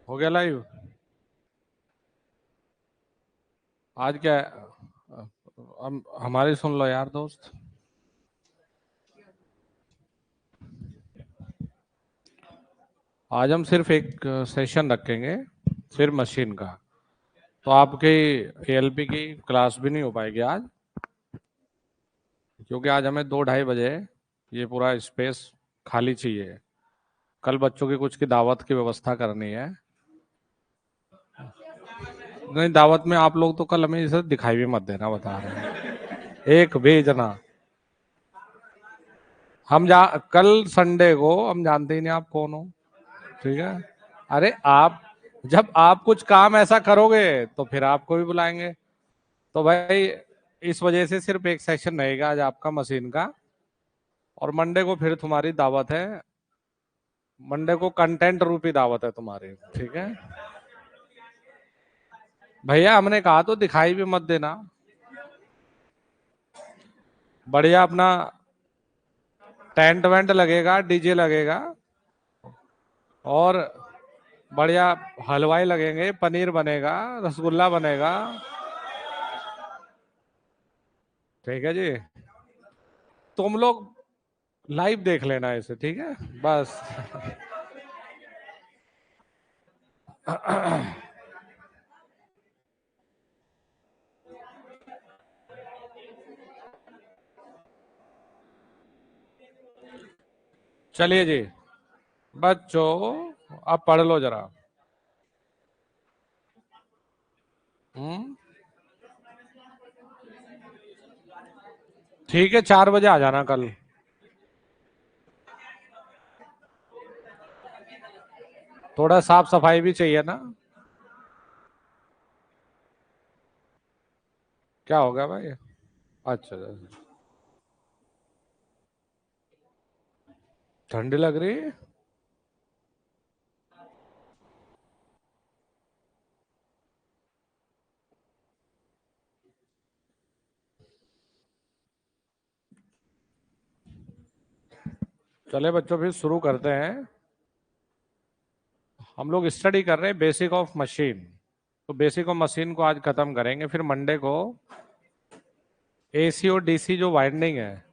हो गया लाइव। आज क्या हमारी सुन लो यार दोस्त। आज हम सिर्फ एक सेशन रखेंगे, सिर्फ मशीन का। तो आपकी एएलपी की क्लास भी नहीं हो पाएगी आज, क्योंकि आज हमें 2-2:30 बजे ये पूरा स्पेस खाली चाहिए। कल बच्चों की कुछ की दावत की व्यवस्था करनी है। नहीं, दावत में आप लोग तो कल हमें इसे दिखाई भी मत देना, बता रहे हैं। एक भी जना कल संडे को हम जानते ही नहीं आप कौन हो। ठीक है। अरे आप जब आप कुछ काम ऐसा करोगे तो फिर आपको भी बुलाएंगे। तो भाई इस वजह से सिर्फ एक सेशन रहेगा आज आपका मशीन का, और मंडे को फिर तुम्हारी दावत है। मंडे को कंटेंट रूपी दावत है तुम्हारी। ठीक है भैया, हमने कहा तो दिखाई भी मत देना। बढ़िया अपना टेंट वेंट लगेगा, डीजे लगेगा, और बढ़िया हलवाई लगेंगे, पनीर बनेगा, रसगुल्ला बनेगा। ठीक है जी। तुम लोग लाइव देख लेना इसे, ठीक है बस। चलिए जी बच्चों, अब पढ़ लो जरा। हम्म, ठीक है, 4 बजे आ जाना कल। थोड़ा साफ सफाई भी चाहिए ना। क्या हो गया भाई? अच्छा अच्छा। ठंडी लग रही है? चले बच्चों, फिर शुरू करते हैं। हम लोग स्टडी कर रहे हैं बेसिक ऑफ मशीन। तो बेसिक ऑफ मशीन को आज खत्म करेंगे, फिर मंडे को एसी और डीसी जो वाइंडिंग है,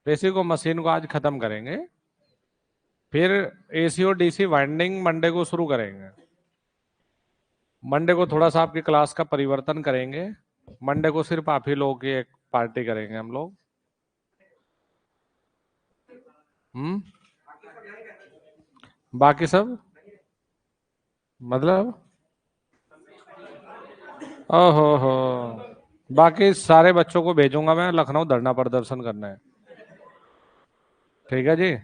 बेसिक ऑफ मशीन को आज खत्म करेंगे। फिर एसी और डीसी वाइंडिंग मंडे को शुरू करेंगे। मंडे को थोड़ा सा आपकी क्लास का परिवर्तन करेंगे। मंडे को सिर्फ आप ही लोगों की एक पार्टी करेंगे हम लोग। हम्म। बाकी सब मतलब ओहो हो, बाकी सारे बच्चों को भेजूंगा मैं लखनऊ धरना प्रदर्शन करने। ठीक है जी।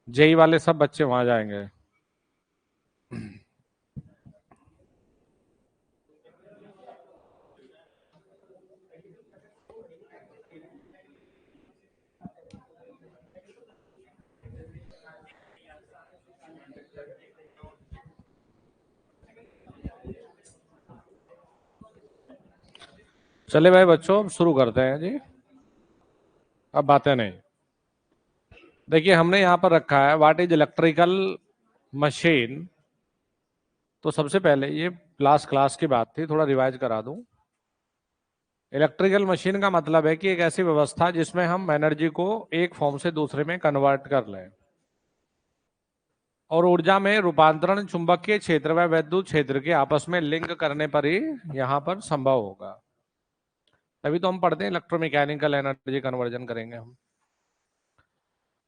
जेई वाले सब बच्चे वहां जाएंगे। चले भाई बच्चों, अब शुरू करते हैं जी। अब बातें नहीं। देखिए, हमने यहाँ पर रखा है व्हाट इज इलेक्ट्रिकल मशीन। तो सबसे पहले ये लास्ट क्लास की बात थी, थोड़ा रिवाइज करा दूं। इलेक्ट्रिकल मशीन का मतलब है कि एक ऐसी व्यवस्था जिसमें हम एनर्जी को एक फॉर्म से दूसरे में कन्वर्ट कर लें, और ऊर्जा में रूपांतरण चुंबकीय क्षेत्र व विद्युत क्षेत्र के आपस में लिंक करने पर ही यहाँ पर संभव होगा। तभी तो हम पढ़ते हैं इलेक्ट्रोमैकेनिकल एनर्जी कन्वर्जन करेंगे हम।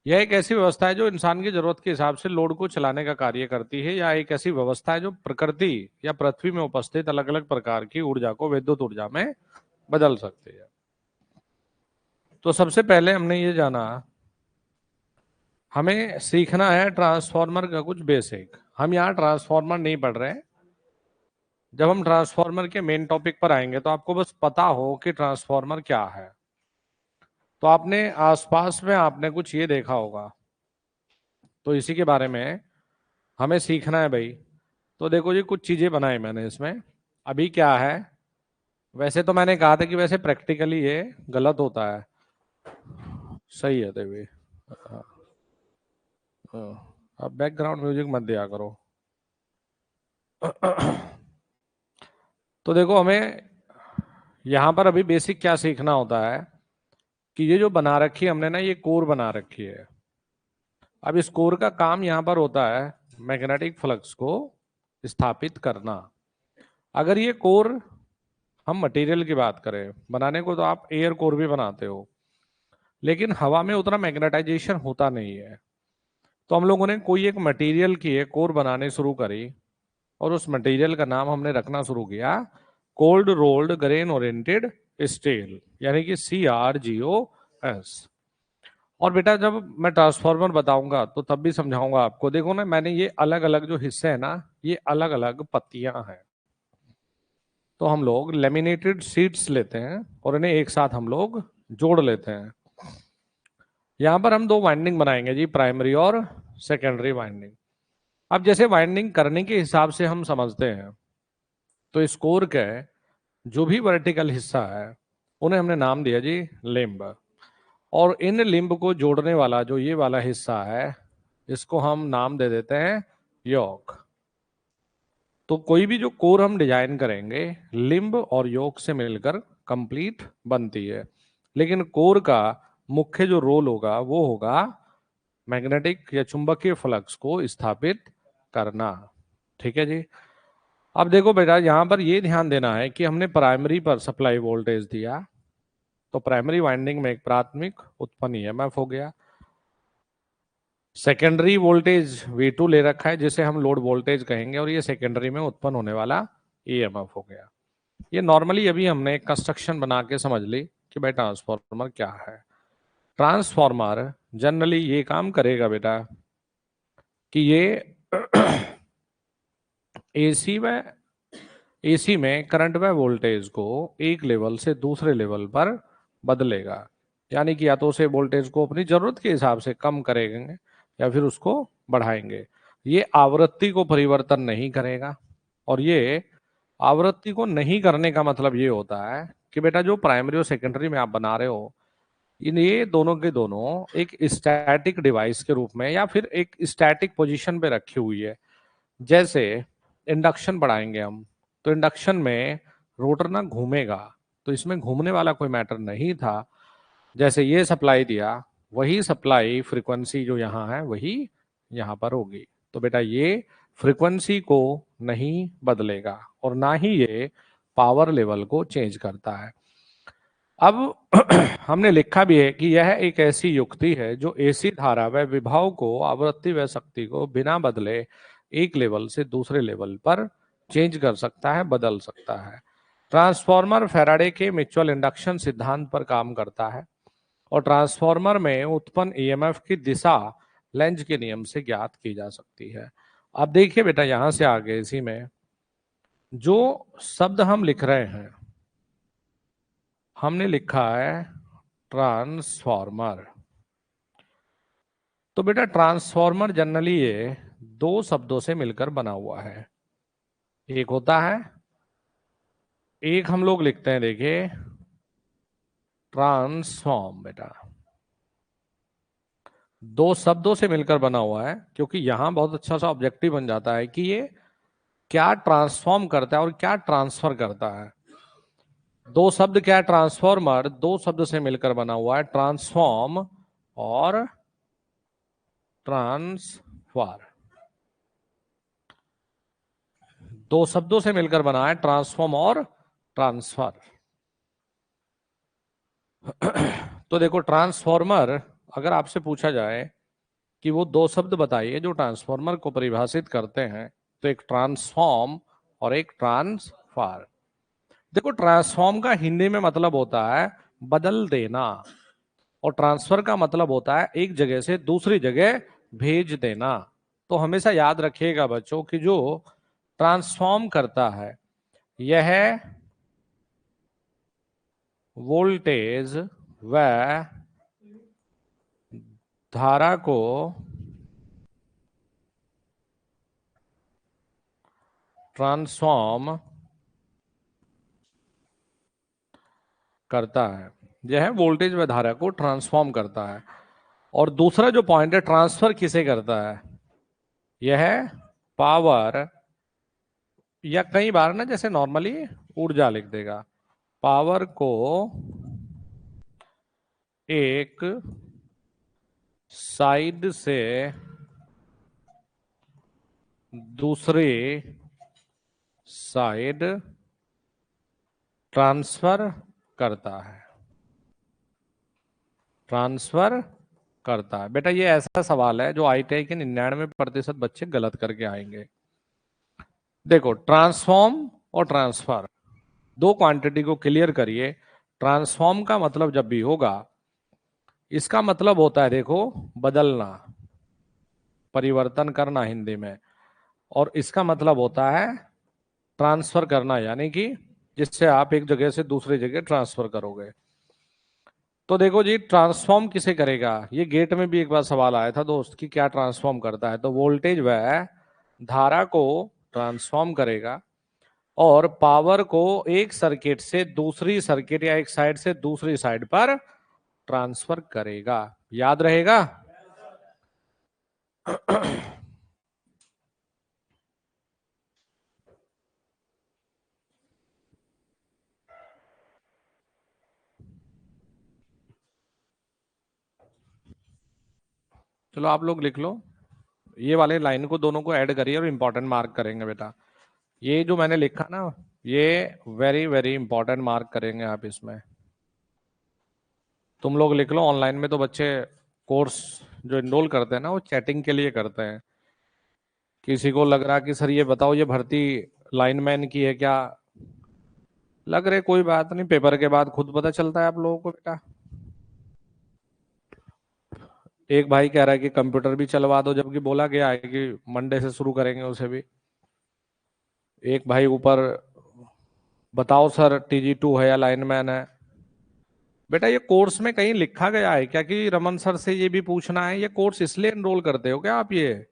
यह एक ऐसी व्यवस्था है जो इंसान की जरूरत के हिसाब से लोड को चलाने का कार्य करती है, या एक ऐसी व्यवस्था है जो प्रकृति या पृथ्वी में उपस्थित अलग अलग प्रकार की ऊर्जा को विद्युत ऊर्जा में बदल सकती है। तो सबसे पहले हमने ये जाना, हमें सीखना है ट्रांसफार्मर का कुछ बेसिक। हम यहाँ ट्रांसफार्मर नहीं पढ़ रहे हैं। जब हम ट्रांसफार्मर के मेन टॉपिक पर आएंगे तो आपको बस पता हो कि ट्रांसफार्मर क्या है। तो आपने आसपास में आपने कुछ ये देखा होगा, तो इसी के बारे में हमें सीखना है भाई। तो देखो जी, कुछ चीजें बनाई मैंने इसमें। अभी क्या है, वैसे तो मैंने कहा था कि वैसे प्रैक्टिकली ये गलत होता है। सही है देवी। हाँ, हाँ। अब बैकग्राउंड म्यूजिक मत दिया करो। तो देखो, हमें यहां पर अभी बेसिक क्या सीखना होता है कि ये जो बना रखी है हमने ना, ये कोर बना रखी है। अब इस कोर का काम यहां पर होता है मैग्नेटिक फ्लक्स को स्थापित करना। अगर ये कोर, हम मटेरियल की बात करें बनाने को, तो आप एयर कोर भी बनाते हो, लेकिन हवा में उतना मैग्नेटाइजेशन होता नहीं है। तो हम लोगों ने कोई एक मटेरियल की एक कोर बनाने शुरू करी, और उस मटेरियल का नाम हमने रखना शुरू किया cold rolled grain oriented steel, यानी कि CRGOS। और बेटा, जब मैं ट्रांसफार्मर बताऊंगा तो तब भी समझाऊंगा आपको। देखो ना, मैंने ये अलग अलग जो हिस्से हैं ना, ये अलग अलग पत्तियां हैं। तो हम लोग लेमिनेटेड शीट्स लेते हैं और इन्हें एक साथ हम लोग जोड़ लेते हैं। यहां पर हम दो वाइंडिंग बनाएंगे जी, प्राइमरी और सेकेंडरी वाइंडिंग। अब जैसे वाइंडिंग करने के हिसाब से हम समझते हैं, तो इस कोर के जो भी वर्टिकल हिस्सा है उन्हें हमने नाम दिया जी लिम्ब। और इन लिम्ब को जोड़ने वाला जो ये वाला हिस्सा है, इसको हम नाम दे देते हैं योक। तो कोई भी जो कोर हम डिजाइन करेंगे, लिम्ब और योक से मिलकर कंप्लीट बनती है। लेकिन कोर का मुख्य जो रोल होगा वो होगा मैग्नेटिक या चुंबकीय फ्लक्स को स्थापित करना। ठीक है जी। अब देखो बेटा, यहां पर ये ध्यान देना है कि हमने प्राइमरी पर सप्लाई वोल्टेज दिया, तो प्राइमरी वाइंडिंग में एक प्राथमिक उत्पन्न ईएमएफ हो गया। सेकेंडरी वोल्टेज V2 ले रखा है, जिसे हम लोड वोल्टेज कहेंगे, और ये सेकेंडरी में उत्पन्न होने वाला ईएमएफ हो गया। ये नॉर्मली अभी हमने कंस्ट्रक्शन बना के समझ ली कि भाई ट्रांसफार्मर क्या है। ट्रांसफार्मर जनरली ये काम करेगा बेटा कि ये एसी में करंट व वोल्टेज को एक लेवल से दूसरे लेवल पर बदलेगा। यानी कि या तो उसे वोल्टेज को अपनी जरूरत के हिसाब से कम करेंगे या फिर उसको बढ़ाएंगे। ये आवृत्ति को परिवर्तन नहीं करेगा। और ये आवृत्ति को नहीं करने का मतलब ये होता है कि बेटा, जो प्राइमरी और सेकेंडरी में आप बना रहे हो, इन ये दोनों के दोनों एक स्टैटिक डिवाइस के रूप में या फिर एक स्टैटिक पोजीशन पे रखी हुई है। जैसे इंडक्शन बढ़ाएंगे हम, तो इंडक्शन में रोटर ना घूमेगा, तो इसमें घूमने वाला कोई मैटर नहीं था। जैसे ये सप्लाई दिया, वही सप्लाई फ्रीक्वेंसी जो यहाँ है वही यहाँ पर होगी। तो बेटा, ये फ्रीक्वेंसी को नहीं बदलेगा और ना ही ये पावर लेवल को चेंज करता है। अब हमने लिखा भी है कि यह एक ऐसी युक्ति है जो एसी धारा व विभव को, आवृत्ति व शक्ति को बिना बदले एक लेवल से दूसरे लेवल पर चेंज कर सकता है, बदल सकता है। ट्रांसफार्मर फैराडे के म्यूचुअल इंडक्शन सिद्धांत पर काम करता है, और ट्रांसफार्मर में उत्पन्न ईएमएफ की दिशा लेंज के नियम से ज्ञात की जा सकती है। अब देखिए बेटा, यहां से आगे इसी में जो शब्द हम लिख रहे हैं, हमने लिखा है ट्रांसफार्मर। तो बेटा, ट्रांसफार्मर जनरली ये दो शब्दों से मिलकर बना हुआ है। एक होता है, एक हम लोग लिखते हैं, देखिए, ट्रांसफॉर्म। बेटा, दो शब्दों से मिलकर बना हुआ है, क्योंकि यहां बहुत अच्छा सा ऑब्जेक्टिव बन जाता है कि ये क्या ट्रांसफॉर्म करता है और क्या ट्रांसफर करता है। दो शब्द क्या है? ट्रांसफॉर्मर दो शब्द से मिलकर बना हुआ है, ट्रांसफॉर्म और ट्रांसफर। दो शब्दों से मिलकर बना है, ट्रांसफॉर्म और ट्रांसफर। तो देखो, ट्रांसफॉर्मर, अगर आपसे पूछा जाए कि वो दो शब्द बताइए जो ट्रांसफॉर्मर को परिभाषित करते हैं, तो एक ट्रांसफॉर्म और एक ट्रांसफर। देखो, ट्रांसफॉर्म का हिंदी में मतलब होता है बदल देना, और ट्रांसफर का मतलब होता है एक जगह से दूसरी जगह भेज देना। तो हमेशा याद रखिएगा बच्चों कि जो ट्रांसफॉर्म करता है, यह वोल्टेज व धारा को ट्रांसफॉर्म करता है, यह वोल्टेज व धारा को ट्रांसफॉर्म करता है। और दूसरा जो पॉइंट है, ट्रांसफर किसे करता है? यह पावर या कई बार ना जैसे नॉर्मली ऊर्जा लिख देगा, पावर को एक साइड से दूसरे साइड ट्रांसफर करता है, ट्रांसफर करता है। बेटा ये ऐसा सवाल है जो ITI के 99% बच्चे गलत करके आएंगे। देखो ट्रांसफॉर्म और ट्रांसफर दो क्वांटिटी को क्लियर करिए। ट्रांसफॉर्म का मतलब जब भी होगा, इसका मतलब होता है देखो बदलना, परिवर्तन करना हिंदी में, और इसका मतलब होता है ट्रांसफर करना, यानी कि जिससे आप एक जगह से दूसरी जगह ट्रांसफर करोगे। तो देखो जी ट्रांसफॉर्म किसे करेगा, ये गेट में भी एक बार सवाल आया था दोस्त कि क्या ट्रांसफॉर्म करता है, तो वोल्टेज वह धारा को ट्रांसफॉर्म करेगा और पावर को एक सर्किट से दूसरी सर्किट या एक साइड से दूसरी साइड पर ट्रांसफर करेगा। याद रहेगा? चलो आप लोग लिख लो, ये वाले लाइन को दोनों को ऐड करिए और इंपॉर्टेंट मार्क करेंगे बेटा। ये जो मैंने लिखा ना, ये वेरी वेरी इंपॉर्टेंट मार्क करेंगे आप इसमें। तुम लोग लिख लो, ऑनलाइन में तो बच्चे कोर्स जो इनरोल करते हैं ना वो चैटिंग के लिए करते हैं। किसी को लग रहा कि सर ये बताओ ये भर्ती लाइनमैन की है क्या, लग रहे कोई बात नहीं, पेपर के बाद खुद पता चलता है आप लोगों को बेटा। एक भाई कह रहा है कि कंप्यूटर भी चलवा दो, जबकि बोला गया है कि मंडे से शुरू करेंगे उसे भी। एक भाई ऊपर बताओ सर TG2 है या लाइनमैन है। बेटा ये कोर्स में कहीं लिखा गया है क्या कि रमन सर से ये भी पूछना है, ये कोर्स इसलिए एनरोल करते हो क्या आप? ये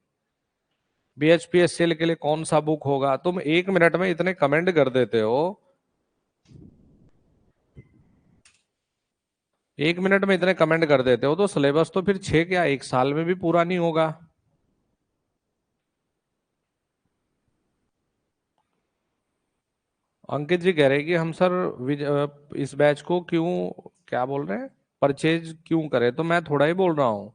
BHPSCL के लिए कौन सा बुक होगा? तुम 1 मिनट में इतने कमेंट कर देते हो, 1 मिनट में इतने कमेंट कर देते हो, तो सिलेबस तो फिर 6 क्या 1 साल में भी पूरा नहीं होगा। अंकित जी कह रहे हैं कि हम सर इस बैच को क्यों, क्या बोल रहे हैं, परचेज क्यों करें, तो मैं थोड़ा ही बोल रहा हूँ।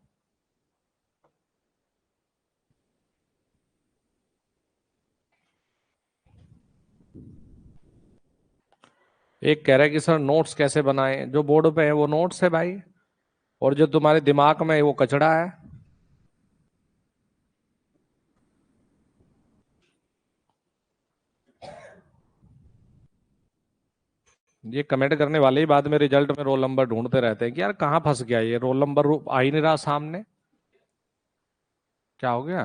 एक कह रहा है कि सर नोट्स कैसे बनाएं, जो बोर्ड पे है वो नोट्स है भाई, और जो तुम्हारे दिमाग में है वो कचड़ा है। ये कमेंट करने वाले ही बाद में रिजल्ट में रोल नंबर ढूंढते रहते हैं कि यार कहाँ फंस गया ये रोल नंबर, आ ही नहीं रहा सामने, क्या हो गया?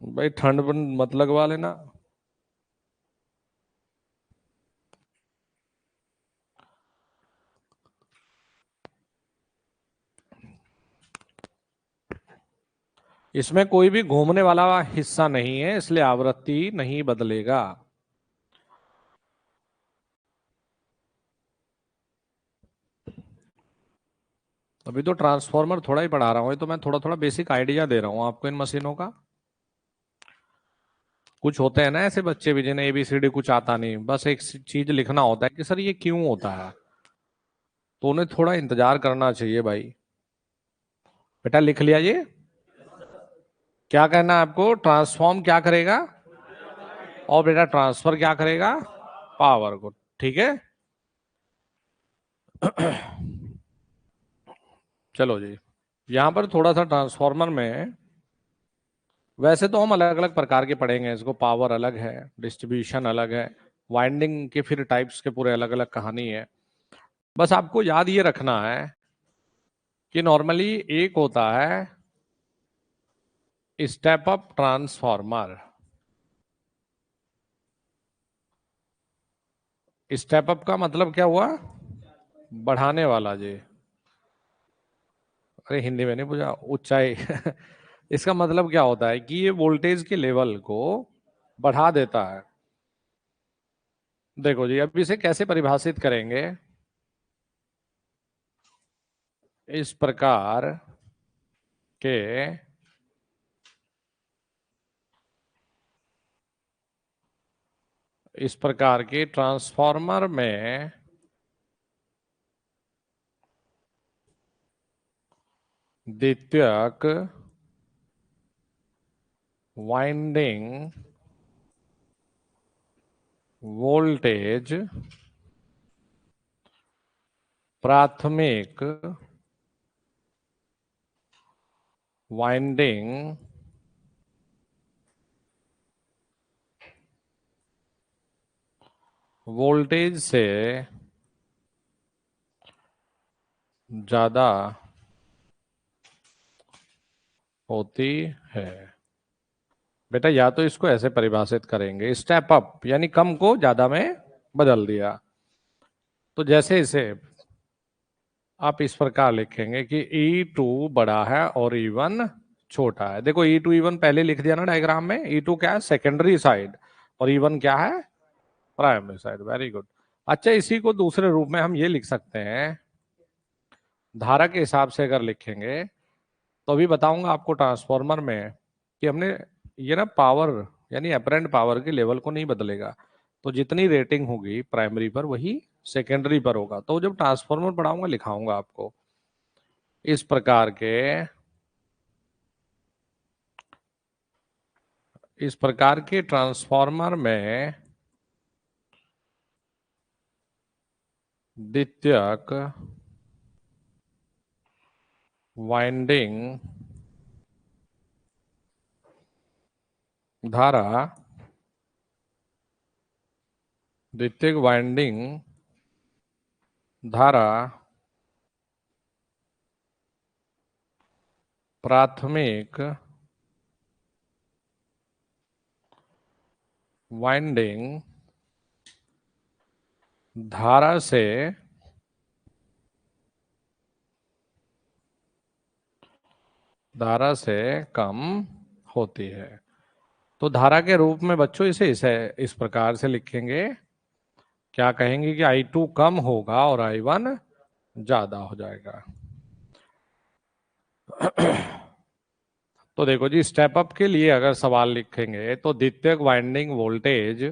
भाई ठंड मत लगवा लेना। इसमें कोई भी घूमने वाला हिस्सा नहीं है, इसलिए आवृत्ति नहीं बदलेगा। अभी तो ट्रांसफॉर्मर थोड़ा ही पढ़ा रहा हूँ, ये तो मैं थोड़ा थोड़ा बेसिक आइडिया दे रहा हूँ आपको इन मशीनों का। कुछ होते हैं ना ऐसे बच्चे भी जिन्हें ABCD कुछ आता नहीं, बस एक चीज लिखना होता है कि सर ये क्यों होता है, तो उन्हें थोड़ा इंतजार करना चाहिए भाई। बेटा लिख लिया ये? क्या कहना है आपको? ट्रांसफॉर्म क्या करेगा, और बेटा ट्रांसफर क्या करेगा? पावर को। ठीक है। चलो जी, यहां पर थोड़ा सा ट्रांसफॉर्मर में, वैसे तो हम अलग अलग प्रकार के पढ़ेंगे इसको, पावर अलग है, डिस्ट्रीब्यूशन अलग है, वाइंडिंग के फिर टाइप्स के पूरे अलग अलग कहानी है। बस आपको याद ये रखना है कि नॉर्मली एक होता है step up transformer. Step up का मतलब क्या हुआ? बढ़ाने वाला जी। अरे हिंदी में नहीं पूछा, ऊंचाई। इसका मतलब क्या होता है कि ये वोल्टेज के लेवल को बढ़ा देता है। देखो जी अब इसे कैसे परिभाषित करेंगे, इस प्रकार के इस प्रकार के ट्रांसफॉर्मर में द्वितीयक वाइंडिंग वोल्टेज प्राथमिक वाइंडिंग वोल्टेज से ज्यादा होती है। बेटा या तो इसको ऐसे परिभाषित करेंगे, स्टेप अप यानी कम को ज्यादा में बदल दिया। तो जैसे इसे आप इस प्रकार लिखेंगे कि E2 बड़ा है और E1 छोटा है। देखो E2 E1 पहले लिख दिया ना डायग्राम में। E2 क्या है? सेकेंडरी साइड, और E1 क्या है? Primary side. Very good. अच्छा, इसी को दूसरे रूप में हम ये लिख सकते हैं, धारा के हिसाब से अगर लिखेंगे तो अभी बताऊंगा आपको ट्रांसफॉर्मर में कि हमने ये ना पावर यानी अपरेंट पावर के लेवल को नहीं बदलेगा। तो जितनी रेटिंग होगी प्राइमरी पर वही सेकेंडरी पर होगा। तो जब ट्रांसफॉर्मर पढ़ाऊंगा लिखाऊंगा आपको इस प्रकार के, ट्रांसफॉर्मर में द्वितीयक वाइंडिंग धारा, द्वितीयक वाइंडिंग धारा प्राथमिक वाइंडिंग धारा से कम होती है। तो धारा के रूप में बच्चों इसे इस प्रकार से लिखेंगे, क्या कहेंगे कि I2 कम होगा और I1 ज्यादा हो जाएगा। तो देखो जी, स्टेप अप के लिए अगर सवाल लिखेंगे तो द्वितीयक वाइंडिंग वोल्टेज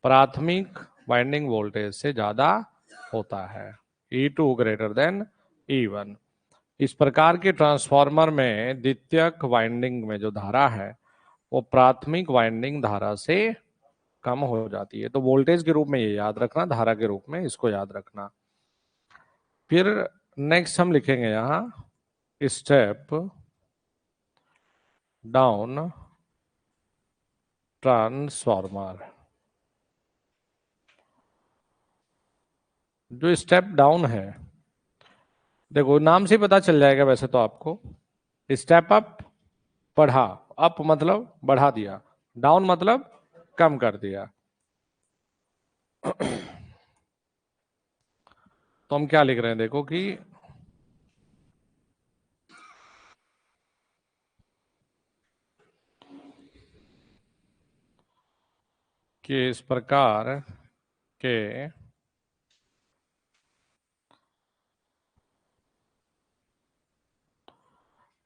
प्राथमिक वाइंडिंग वोल्टेज से ज्यादा होता है। E2 greater than E1। इस प्रकार के ट्रांसफॉर्मर में द्वितीयक वाइंडिंग में जो धारा है वो प्राथमिक वाइंडिंग धारा से कम हो जाती है। तो वोल्टेज के रूप में ये याद रखना, धारा के रूप में इसको याद रखना। फिर नेक्स्ट हम लिखेंगे यहां स्टेप डाउन ट्रांसफॉर्मर। जो स्टेप डाउन है, देखो नाम से पता चल जाएगा वैसे तो आपको। स्टेप अप बढ़ा, अप मतलब बढ़ा दिया, डाउन मतलब कम कर दिया। तो हम क्या लिख रहे हैं देखो कि इस प्रकार के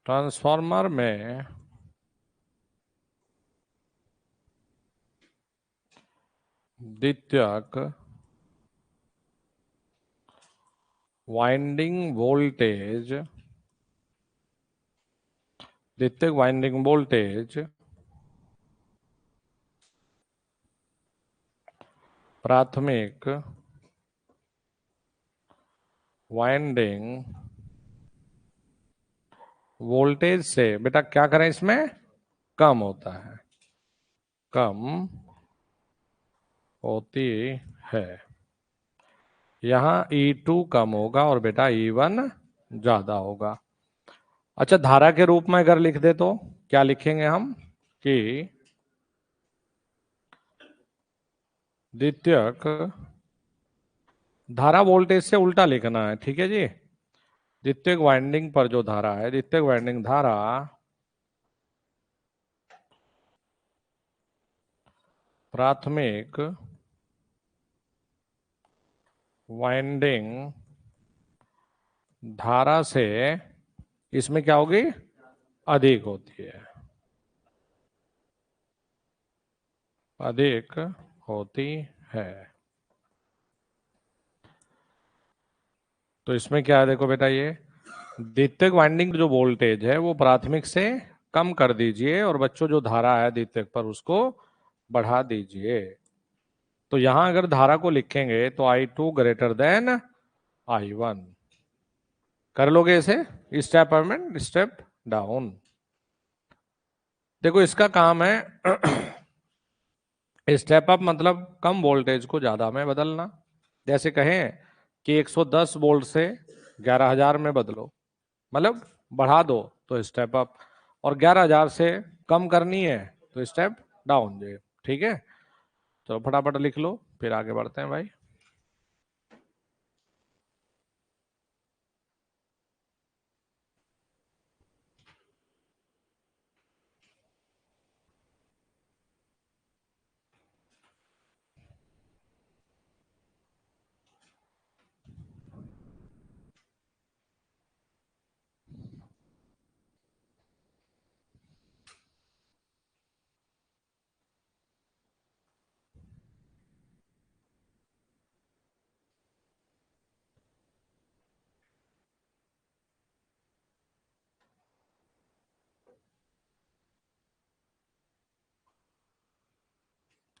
ट्रांसफॉर्मर में द्वितीयक वाइंडिंग वोल्टेज प्राथमिक वाइंडिंग वोल्टेज से बेटा क्या करें, इसमें कम होता है, कम होती है। यहां E2 कम होगा और बेटा E1 ज्यादा होगा। अच्छा, धारा के रूप में अगर लिख दे तो क्या लिखेंगे हम कि द्वितीयक धारा वोल्टेज से उल्टा लिखना है, ठीक है जी। द्वितीयक वाइंडिंग पर जो धारा है, द्वितीयक वाइंडिंग धारा प्राथमिक वाइंडिंग धारा से इसमें क्या होगी, अधिक होती है, अधिक होती है। तो इसमें क्या है, देखो बेटा, ये द्वितीयक वाइंडिंग जो वोल्टेज है वो प्राथमिक से कम कर दीजिए और बच्चों जो धारा है द्वितीयक पर उसको बढ़ा दीजिए। तो यहां अगर धारा को लिखेंगे तो I2 ग्रेटर देन I1। कर लोगे इसे step up and step down. देखो इसका काम है स्टेप अप मतलब कम वोल्टेज को ज्यादा में बदलना। जैसे कहें कि 110 वोल्ट से 11,000 में बदलो, मतलब बढ़ा दो तो स्टेप अप, और 11,000 से कम करनी है तो स्टेप डाउन जी। ठीक है, तो फटाफट लिख लो, फिर आगे बढ़ते हैं भाई।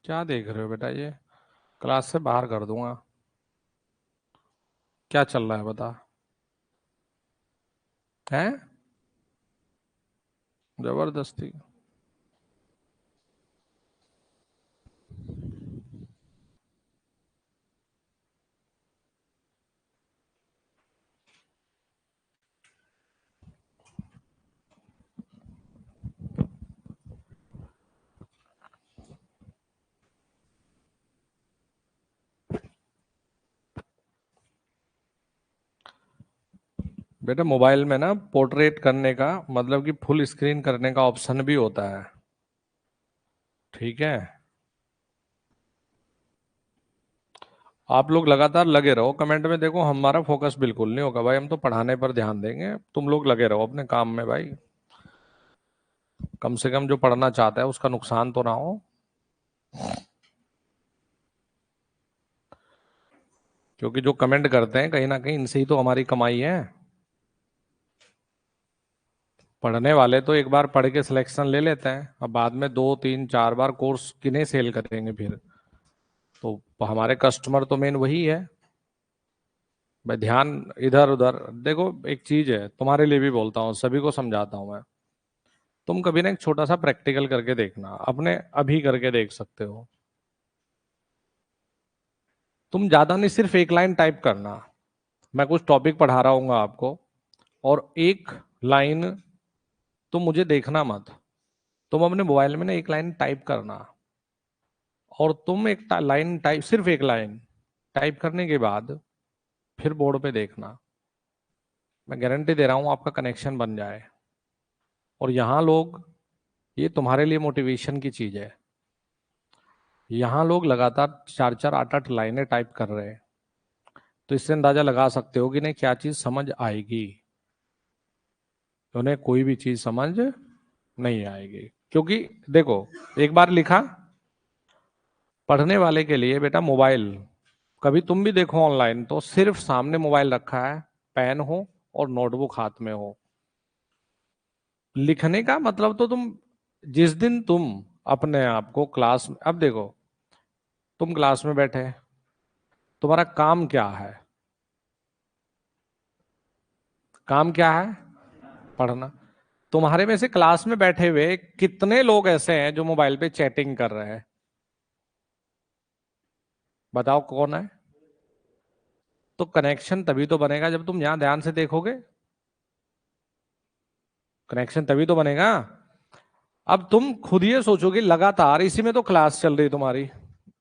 क्या देख रहे हो बेटा, ये क्लास से बाहर कर दूंगा। क्या चल रहा है बता। है जबरदस्ती। बेटा मोबाइल में ना पोर्ट्रेट करने का मतलब कि फुल स्क्रीन करने का ऑप्शन भी होता है। ठीक है, आप लोग लगातार लगे रहो कमेंट में। देखो हमारा फोकस बिल्कुल नहीं होगा भाई, हम तो पढ़ाने पर ध्यान देंगे, तुम लोग लगे रहो अपने काम में भाई। कम से कम जो पढ़ना चाहता है उसका नुकसान तो ना हो। क्योंकि जो कमेंट करते हैं कहीं ना कहीं इनसे ही तो हमारी कमाई है। पढ़ने वाले तो एक बार पढ़ के सिलेक्शन ले लेते हैं, अब बाद में 2 3 4 बार कोर्स किन्हें सेल करेंगे फिर। तो हमारे कस्टमर तो मेन वही है भाई। ध्यान इधर उधर देखो। एक चीज है, तुम्हारे लिए भी बोलता हूँ, सभी को समझाता हूँ मैं। तुम कभी ना एक छोटा सा प्रैक्टिकल करके देखना, अपने अभी करके देख सकते हो। तुम ज्यादा नहीं, सिर्फ एक लाइन टाइप करना। मैं कुछ टॉपिक पढ़ा रहा हूँ आपको, और एक लाइन तुम मुझे देखना मत। तुम अपने मोबाइल में ना एक लाइन टाइप करना, और तुम एक लाइन टाइप, सिर्फ एक लाइन टाइप करने के बाद फिर बोर्ड पे देखना। मैं गारंटी दे रहा हूँ आपका कनेक्शन बन जाए। और यहाँ लोग, ये तुम्हारे लिए मोटिवेशन की चीज है, यहाँ लोग लगातार 4 4 8 8 लाइनें टाइप कर रहे हैं। तो इससे अंदाजा लगा सकते हो कि नहीं क्या चीज समझ आएगी। उन्हें कोई भी चीज समझ नहीं आएगी, क्योंकि देखो एक बार लिखा, पढ़ने वाले के लिए बेटा मोबाइल, कभी तुम भी देखो ऑनलाइन तो सिर्फ सामने मोबाइल रखा है, पेन हो और नोटबुक हाथ में हो। लिखने का मतलब तो तुम, जिस दिन तुम अपने आप को क्लास में, अब देखो तुम क्लास में बैठे, तुम्हारा काम क्या है? काम क्या है? पढ़ना। तुम्हारे में से क्लास में बैठे हुए कितने लोग ऐसे हैं जो मोबाइल पे चैटिंग कर रहे हैं? बताओ कौन है? तो कनेक्शन तभी तो बनेगा जब तुम यहां ध्यान से देखोगे। कनेक्शन तभी तो बनेगा। अब तुम खुद ये सोचोगे लगातार इसी में तो क्लास चल रही है तुम्हारी,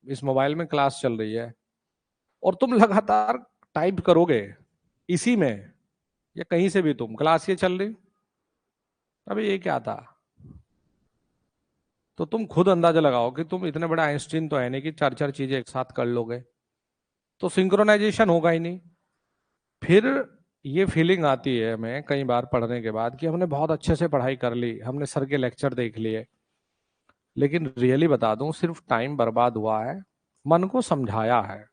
इस मोबाइल में क्लास चल रही है, और तुम लगातार टाइप करोगे इसी में, या कहीं से भी तुम क्लास ये चल रही, अबे ये क्या था? तो तुम खुद अंदाजा लगाओ कि तुम इतने बड़ा आइंस्टीन तो है नहीं कि 4 4 चीजें एक साथ कर लोगे। तो सिंक्रोनाइजेशन होगा ही नहीं। फिर ये फीलिंग आती है हमें कई बार पढ़ने के बाद कि हमने बहुत अच्छे से पढ़ाई कर ली, हमने सर के लेक्चर देख लिए, लेकिन रियली बता दूं सिर्फ टाइम बर्बाद हुआ है। मन को समझाया है।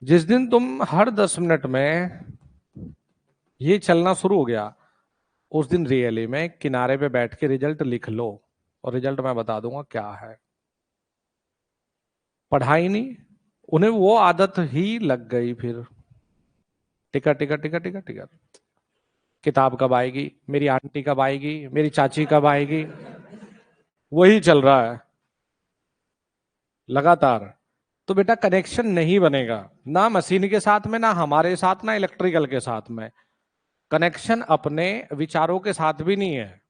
जिस दिन तुम हर 10 मिनट में ये चलना शुरू हो गया, उस दिन रियली में किनारे पे बैठ के रिजल्ट लिख लो, और रिजल्ट मैं बता दूंगा क्या है। पढ़ाई नहीं, उन्हें वो आदत ही लग गई। फिर ticket ticket ticket ticket ticket, किताब कब आएगी, मेरी आंटी कब आएगी, मेरी चाची कब आएगी, वही चल रहा है लगातार। तो बेटा कनेक्शन नहीं बनेगा, ना मशीन के साथ में, ना हमारे साथ, ना इलेक्ट्रिकल के साथ में। कनेक्शन अपने विचारों के साथ भी नहीं है।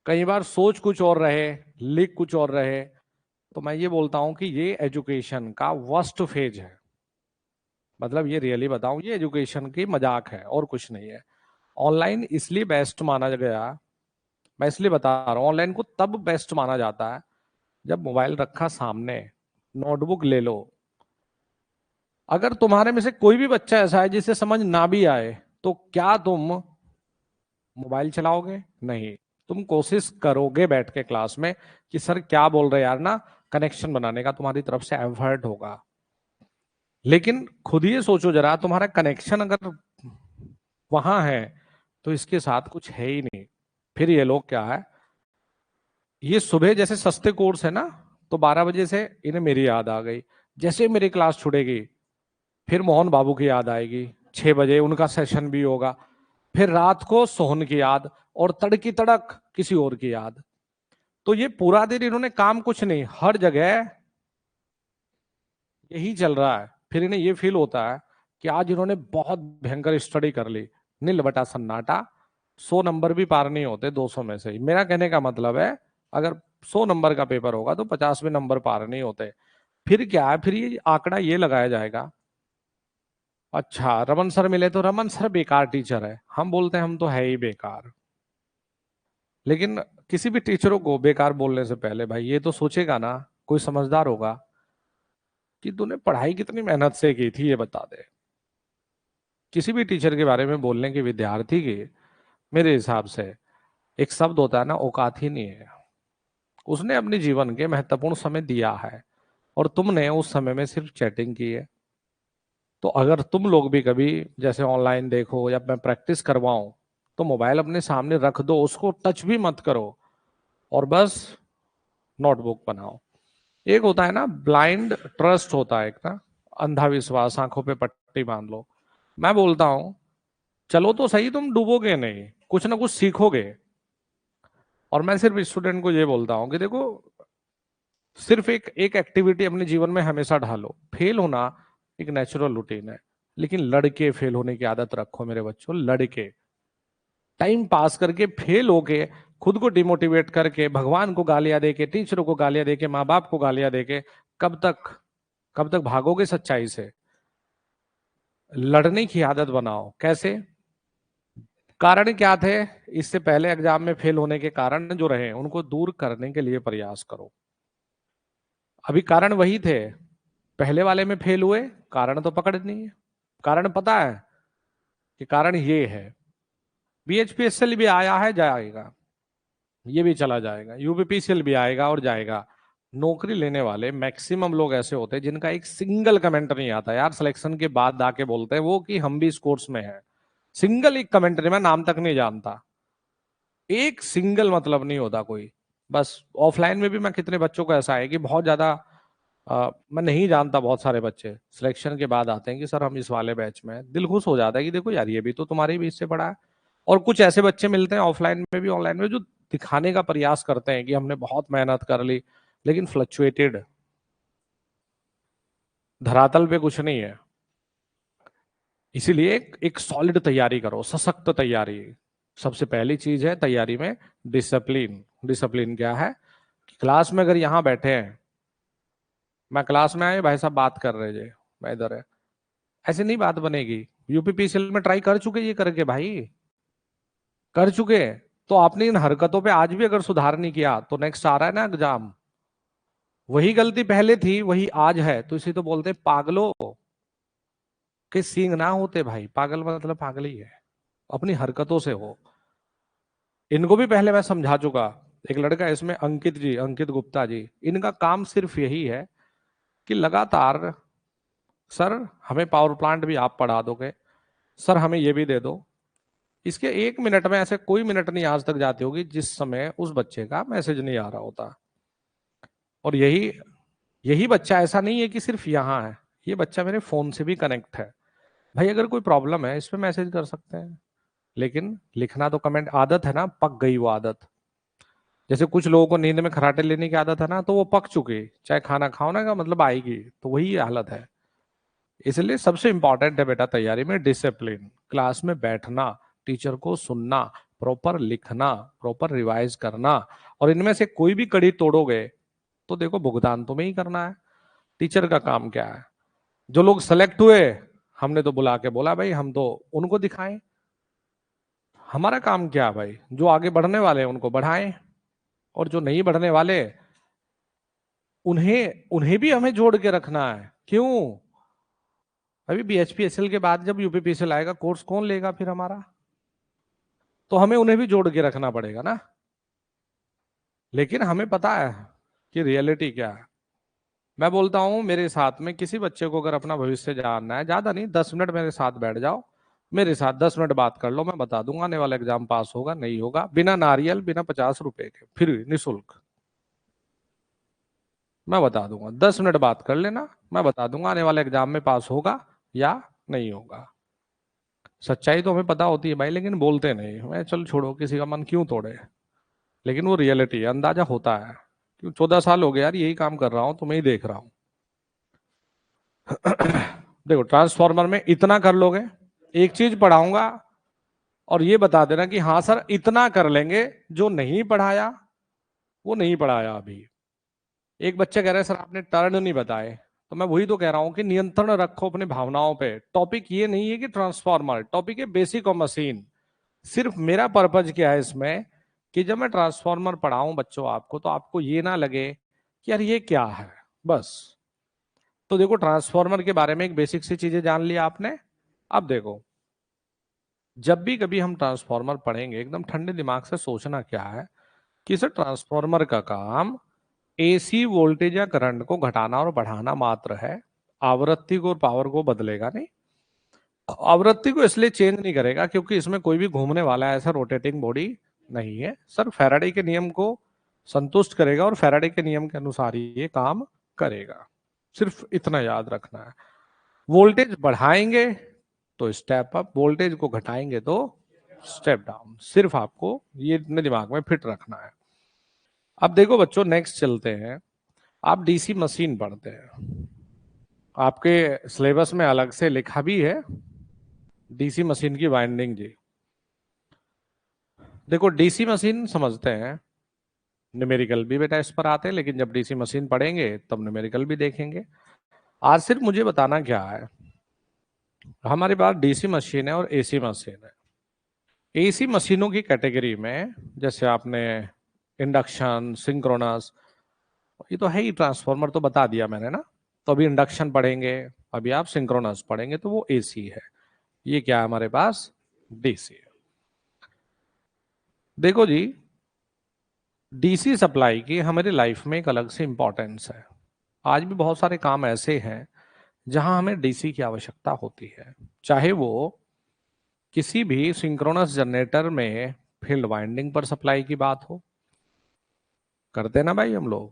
कई बार सोच कुछ और रहे, लिख कुछ और रहे। तो मैं ये बोलता हूं कि ये एजुकेशन का वर्स्ट फेज है। मतलब ये रियली बताऊं, ये एजुकेशन की मजाक है और कुछ नहीं है। ऑनलाइन इसलिए बेस्ट माना गया, मैं इसलिए बता रहा हूं, ऑनलाइन को तब बेस्ट माना जाता है जब मोबाइल रखा सामने, नोटबुक ले लो। अगर तुम्हारे में से कोई भी बच्चा ऐसा है जिसे समझ ना भी आए, तो क्या तुम मोबाइल चलाओगे? नहीं। तुम कोशिश करोगे बैठ के क्लास में कि सर क्या बोल रहे यार, ना कनेक्शन बनाने का तुम्हारी तरफ से एफर्ट होगा। लेकिन खुद ये सोचो जरा, तुम्हारा कनेक्शन अगर वहां है तो इसके साथ कुछ है ही नहीं। फिर ये लोग क्या है, ये सुबह जैसे सस्ते कोर्स है ना, तो 12 बजे से इन्हें मेरी याद आ गई। जैसे ही मेरी क्लास छुड़ेगी, फिर मोहन बाबू की याद आएगी, 6 बजे उनका सेशन भी होगा। फिर रात को सोहन की याद, और तड़की तड़क किसी और की याद। तो ये पूरा दिन इन्होंने काम कुछ नहीं, हर जगह यही चल रहा है। फिर इन्हें ये फील होता है कि आज इन्होंने बहुत भयंकर स्टडी कर ली, नील बटा सन्नाटा। 100 नंबर भी पार नहीं होते 200 में से ही। मेरा कहने का मतलब है, अगर 100 नंबर का पेपर होगा तो 50 भी नंबर पार नहीं होते। फिर क्या है, फिर ये आंकड़ा ये लगाया जाएगा, अच्छा रमन सर मिले तो रमन सर बेकार टीचर है। हम बोलते हैं हम तो है ही बेकार। लेकिन किसी भी टीचरों को बेकार बोलने से पहले भाई ये तो सोचेगा ना, कोई समझदार होगा, कि तूने पढ़ाई कितनी मेहनत से की थी ये बता दे। किसी भी टीचर के बारे में बोलने के विद्यार्थी की, मेरे हिसाब से एक शब्द होता है ना, औकात ही नहीं है। उसने अपने जीवन के महत्वपूर्ण समय दिया है, और तुमने उस समय में सिर्फ चैटिंग की है। तो अगर तुम लोग भी कभी जैसे ऑनलाइन देखो या मैं प्रैक्टिस करवाऊं, तो मोबाइल अपने सामने रख दो, उसको टच भी मत करो, और बस नोटबुक बनाओ। एक होता है ना ब्लाइंड ट्रस्ट, होता है एक ना अंधा विश्वास, आंखों पे पट्टी बांध लो। मैं बोलता हूं चलो तो सही, तुम डूबोगे नहीं, कुछ ना कुछ सीखोगे। और मैं सिर्फ स्टूडेंट को ये बोलता हूँ कि देखो, सिर्फ एक एक एक्टिविटी अपने जीवन में हमेशा ढालो। फेल होना एक नेचुरल रूटीन है, लेकिन लड़के फेल होने की आदत रखो मेरे बच्चों। लड़के टाइम पास करके, फेल होके, खुद को डिमोटिवेट करके, भगवान को गालियां देके, टीचरों को गालियां देके, माँ बाप को गालियां देके, कब तक कब तक भागोगे सच्चाई से? लड़ने की आदत बनाओ। कैसे? कारण क्या थे इससे पहले एग्जाम में फेल होने के कारण जो रहे, उनको दूर करने के लिए प्रयास करो। अभी कारण वही थे, पहले वाले में फेल हुए, कारण तो पकड़ नहीं है। कारण पता है कि कारण ये है, बीएचपीएसएल भी आया है, जाएगा, ये भी चला जाएगा, यूपीपीसीएल भी आएगा और जाएगा। नौकरी लेने वाले मैक्सिमम लोग ऐसे होते हैं जिनका एक सिंगल कमेंट नहीं आता यार, सिलेक्शन के बाद आके बोलते हैं वो कि हम भी इस कोर्स में हैं। सिंगल एक कमेंट नहीं, मैं नाम तक नहीं जानता, एक सिंगल मतलब नहीं होता कोई। बस ऑफलाइन में भी मैं कितने बच्चों को ऐसा है कि बहुत ज्यादा मैं नहीं जानता, बहुत सारे बच्चे सिलेक्शन के बाद आते हैं कि सर हम इस वाले बैच में हैं। दिल खुश हो जाता है कि देखो यार, ये भी तो तुम्हारी भी इससे पढ़ा है। और कुछ ऐसे बच्चे मिलते हैं ऑफलाइन में भी ऑनलाइन में, जो दिखाने का प्रयास करते हैं कि हमने बहुत मेहनत कर ली, लेकिन फ्लक्चुएटेड, धरातल पे कुछ नहीं है। इसीलिए एक सॉलिड तैयारी करो, सशक्त तैयारी। सबसे पहली चीज है तैयारी में डिसिप्लिन। डिसिप्लिन क्या है? क्लास में अगर यहाँ बैठे हैं, मैं क्लास में आए, भाई साहब बात कर रहे थे, मैं इधर है, ऐसे नहीं बात बनेगी। यूपीपीसीएल में ट्राई कर चुके ये करके भाई, कर चुके। तो आपने इन हरकतों पे आज भी अगर सुधार नहीं किया, तो नेक्स्ट आ रहा है ना एग्जाम, वही गलती पहले थी वही आज है, तो इसे तो बोलते हैं पागलों के सींग ना होते भाई। पागल मतलब पागल ही है, अपनी हरकतों से हो। इनको भी पहले मैं समझा चुका। एक लड़का है इसमें, अंकित जी, अंकित गुप्ता जी, इनका काम सिर्फ यही है कि लगातार सर हमें पावर प्लांट भी आप पढ़ा दोगे, सर हमें ये भी दे दो। इसके 1 मिनट में ऐसे कोई मिनट नहीं आज तक जाती होगी जिस समय उस बच्चे का मैसेज नहीं आ रहा होता। और यही यही बच्चा ऐसा नहीं है कि सिर्फ यहाँ है, ये बच्चा मेरे फोन से भी कनेक्ट है। भाई अगर कोई प्रॉब्लम है इस पे मैसेज कर सकते हैं, लेकिन लिखना तो कमेंट आदत है ना, पक गई वो आदत। जैसे कुछ लोगों को नींद में खराटे लेने की आदत है ना, तो वो पक चुकी, चाहे खाना खाओ ना का मतलब आएगी, तो वही हालत है। इसलिए सबसे इंपॉर्टेंट है बेटा तैयारी में डिसिप्लिन, क्लास में बैठना, टीचर को सुनना, प्रॉपर लिखना, प्रॉपर रिवाइज करना। और इनमें से कोई भी कड़ी तोड़ोगे तो देखो भुगतान तुम्हें ही करना है। टीचर का काम क्या है? जो लोग सेलेक्ट हुए हमने तो बुला के बोला भाई हम तो उनको दिखाएं। हमारा काम क्या है भाई? जो आगे बढ़ने वाले हैं उनको बढ़ाएं, और जो नहीं बढ़ने वाले उन्हें उन्हें भी हमें जोड़ के रखना है। क्यों? अभी BHPSL के बाद जब UPPSL आएगा कोर्स कौन लेगा फिर हमारा? तो हमें उन्हें भी जोड़ के रखना पड़ेगा ना। लेकिन हमें पता है कि रियलिटी क्या है। मैं बोलता हूं मेरे साथ में किसी बच्चे को अगर अपना भविष्य जानना है, ज्यादा नहीं 10 मिनट मेरे साथ बैठ जाओ, मेरे साथ 10 मिनट बात कर लो, मैं बता दूंगा आने वाला एग्जाम पास होगा नहीं होगा, बिना नारियल बिना 50 रुपए के, फिर निःशुल्क मैं बता दूंगा। 10 मिनट बात कर लेना, मैं बता दूंगा आने वाले एग्जाम में पास होगा या नहीं होगा। सच्चाई तो हमें पता होती है भाई, लेकिन बोलते नहीं। मैं चल छोड़ो, किसी का मन क्यों तोड़े, लेकिन वो रियलिटी है, अंदाजा होता है। क्यों 14 साल हो गए यार यही काम कर रहा हूं, तो मैं ही देख रहा हूं। देखो ट्रांसफॉर्मर में इतना कर लोगे, एक चीज पढ़ाऊंगा और ये बता देना कि हाँ सर इतना कर लेंगे, जो नहीं पढ़ाया वो नहीं पढ़ाया। अभी एक बच्चा कह रहा है सर आपने टर्न नहीं बताए, तो मैं वही तो कह रहा हूं कि नियंत्रण रखो अपनी भावनाओं पे। टॉपिक ये नहीं है कि ट्रांसफॉर्मर, टॉपिक है बेसिक और मशीन। सिर्फ मेरा पर्पज क्या है इसमें कि जब मैं ट्रांसफॉर्मर पढ़ाऊं बच्चों आपको, तो आपको ये ना लगे कि यार ये क्या है बस। तो देखो ट्रांसफॉर्मर के बारे में एक बेसिक सी चीजें जान लिया आपने। अब देखो जब भी कभी हम ट्रांसफॉर्मर पढ़ेंगे एकदम ठंडे दिमाग से सोचना क्या है कि इस ट्रांसफॉर्मर का काम AC वोल्टेज या करंट को घटाना और बढ़ाना मात्र है। आवृत्ति को और पावर को बदलेगा नहीं। आवृत्ति को इसलिए चेंज नहीं करेगा क्योंकि इसमें कोई भी घूमने वाला ऐसा रोटेटिंग बॉडी नहीं है। सर फैराडे के नियम को संतुष्ट करेगा और फैराडे के नियम के अनुसार ही ये काम करेगा। सिर्फ इतना याद रखना है। वोल्टेज बढ़ाएंगे तो स्टेप अप, वोल्टेज को घटाएंगे तो स्टेप डाउन। सिर्फ आपको ये अपने दिमाग में फिट रखना है। अब देखो बच्चों नेक्स्ट चलते हैं। आप DC मशीन पढ़ते हैं, आपके सिलेबस में अलग से लिखा भी है DC मशीन की वाइंडिंग जी। देखो DC मशीन समझते हैं, न्यूमेरिकल भी बेटा इस पर आते हैं, लेकिन जब DC मशीन पढ़ेंगे तब न्यूमेरिकल भी देखेंगे। आज सिर्फ मुझे बताना क्या है, हमारे पास DC मशीन है और AC मशीन है। AC मशीनों की कैटेगरी में जैसे आपने इंडक्शन, सिंक्रोनस, ये तो है ही। ट्रांसफॉर्मर तो बता दिया मैंने ना। तो अभी इंडक्शन पढ़ेंगे, अभी आप सिंक्रोनस पढ़ेंगे, तो वो AC है। ये क्या है हमारे पास? DC है। देखो जी DC सप्लाई की हमारी लाइफ में एक अलग से इंपॉर्टेंस है। आज भी बहुत सारे काम ऐसे हैं जहां हमें DC की आवश्यकता होती है, चाहे वो किसी भी सिंक्रोनस जनरेटर में फील्ड वाइंडिंग पर सप्लाई की बात हो, करते ना भाई हम लोग,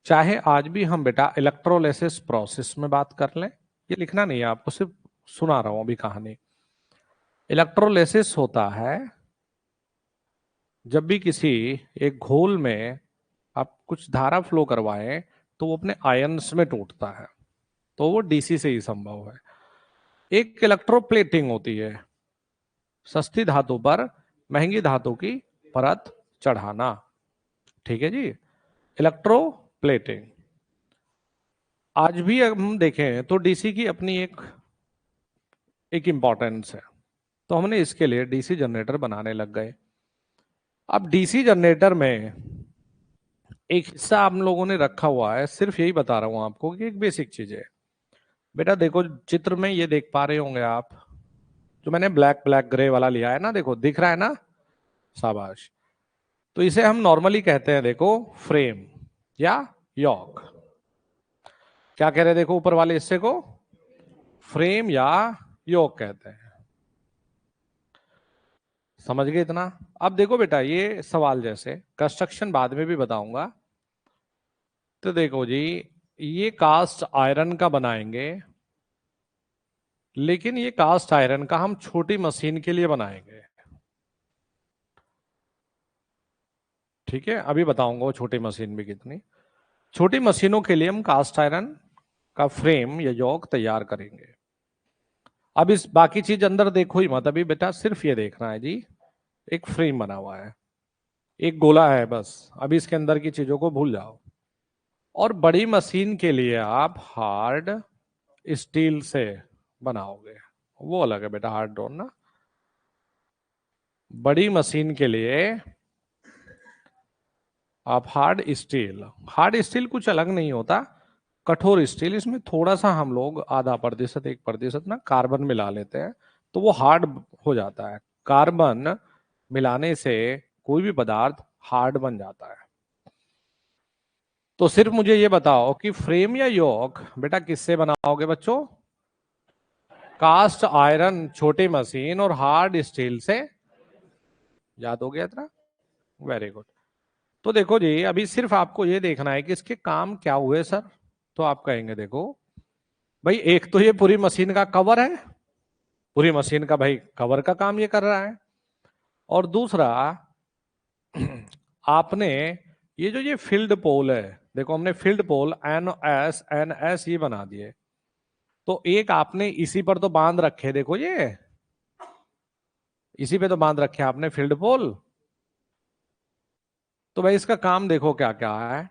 चाहे आज भी हम बेटा इलेक्ट्रोलिसिस प्रोसेस में बात कर लें। ये लिखना नहीं है आपको, सिर्फ सुना रहा हूं अभी कहानी। इलेक्ट्रोलिसिस होता है जब भी किसी एक घोल में आप कुछ धारा फ्लो करवाएं तो वो अपने आयन्स में टूटता है, तो वो DC से ही संभव है। एक इलेक्ट्रोप्लेटिंग होती है, सस्ती धातु पर महंगी धातु की परत चढ़ाना। ठीक है जी, इलेक्ट्रोप्लेटिंग। आज भी हम देखें तो DC की अपनी एक एक इंपॉर्टेंस है, तो हमने इसके लिए DC जनरेटर बनाने लग गए। अब DC जनरेटर में एक हिस्सा हम लोगों ने रखा हुआ है, सिर्फ यही बता रहा हूं आपको कि एक बेसिक चीज है। बेटा देखो चित्र में ये देख पा रहे होंगे आप, जो मैंने ब्लैक ब्लैक ग्रे वाला लिया है ना, देखो दिख रहा है ना, शाबाश। तो इसे हम नॉर्मली कहते हैं देखो फ्रेम या यॉक। क्या कह रहे हैं देखो, ऊपर वाले हिस्से को फ्रेम या योक कहते हैं। समझ गए इतना? अब देखो बेटा, ये सवाल जैसे कंस्ट्रक्शन बाद में भी बताऊंगा। तो देखो जी, ये कास्ट आयरन का बनाएंगे, लेकिन ये कास्ट आयरन का हम छोटी मशीन के लिए बनाएंगे। ठीक है, अभी बताऊंगा वो छोटी मशीन भी कितनी। छोटी मशीनों के लिए हम कास्ट आयरन का फ्रेम या योक तैयार करेंगे। अब इस बाकी चीज अंदर देखो ही मत अभी बेटा, सिर्फ ये देखना है जी, एक फ्रेम बना हुआ है, एक गोला है बस, अभी इसके अंदर की चीजों को भूल जाओ। और बड़ी मशीन के लिए आप हार्ड स्टील से बनाओगे, वो अलग है बेटा, हार्ड डोर ना। बड़ी मशीन के लिए आप हार्ड स्टील कुछ अलग नहीं होता, कठोर स्टील। इसमें थोड़ा सा हम लोग आधा प्रतिशत 1% ना कार्बन मिला लेते हैं, तो वो हार्ड हो जाता है। कार्बन मिलाने से कोई भी पदार्थ हार्ड बन जाता है। तो सिर्फ मुझे ये बताओ कि फ्रेम या योक बेटा किससे बनाओगे बच्चों? कास्ट आयरन छोटी मशीन और हार्ड स्टील से। याद हो गया इतना? Very good. तो देखो जी, अभी सिर्फ आपको ये देखना है कि इसके काम क्या हुए सर। तो आप कहेंगे देखो भाई, एक तो ये पूरी मशीन का कवर है, पूरी मशीन का भाई कवर का काम ये कर रहा है। और दूसरा, आपने ये जो ये फील्ड पोल है, देखो हमने फील्ड पोल NS ये बना दिए, तो एक आपने इसी पर तो बांध रखे, देखो ये इसी पे तो बांध रखे आपने फील्ड पोल। तो भाई इसका काम देखो क्या क्या है,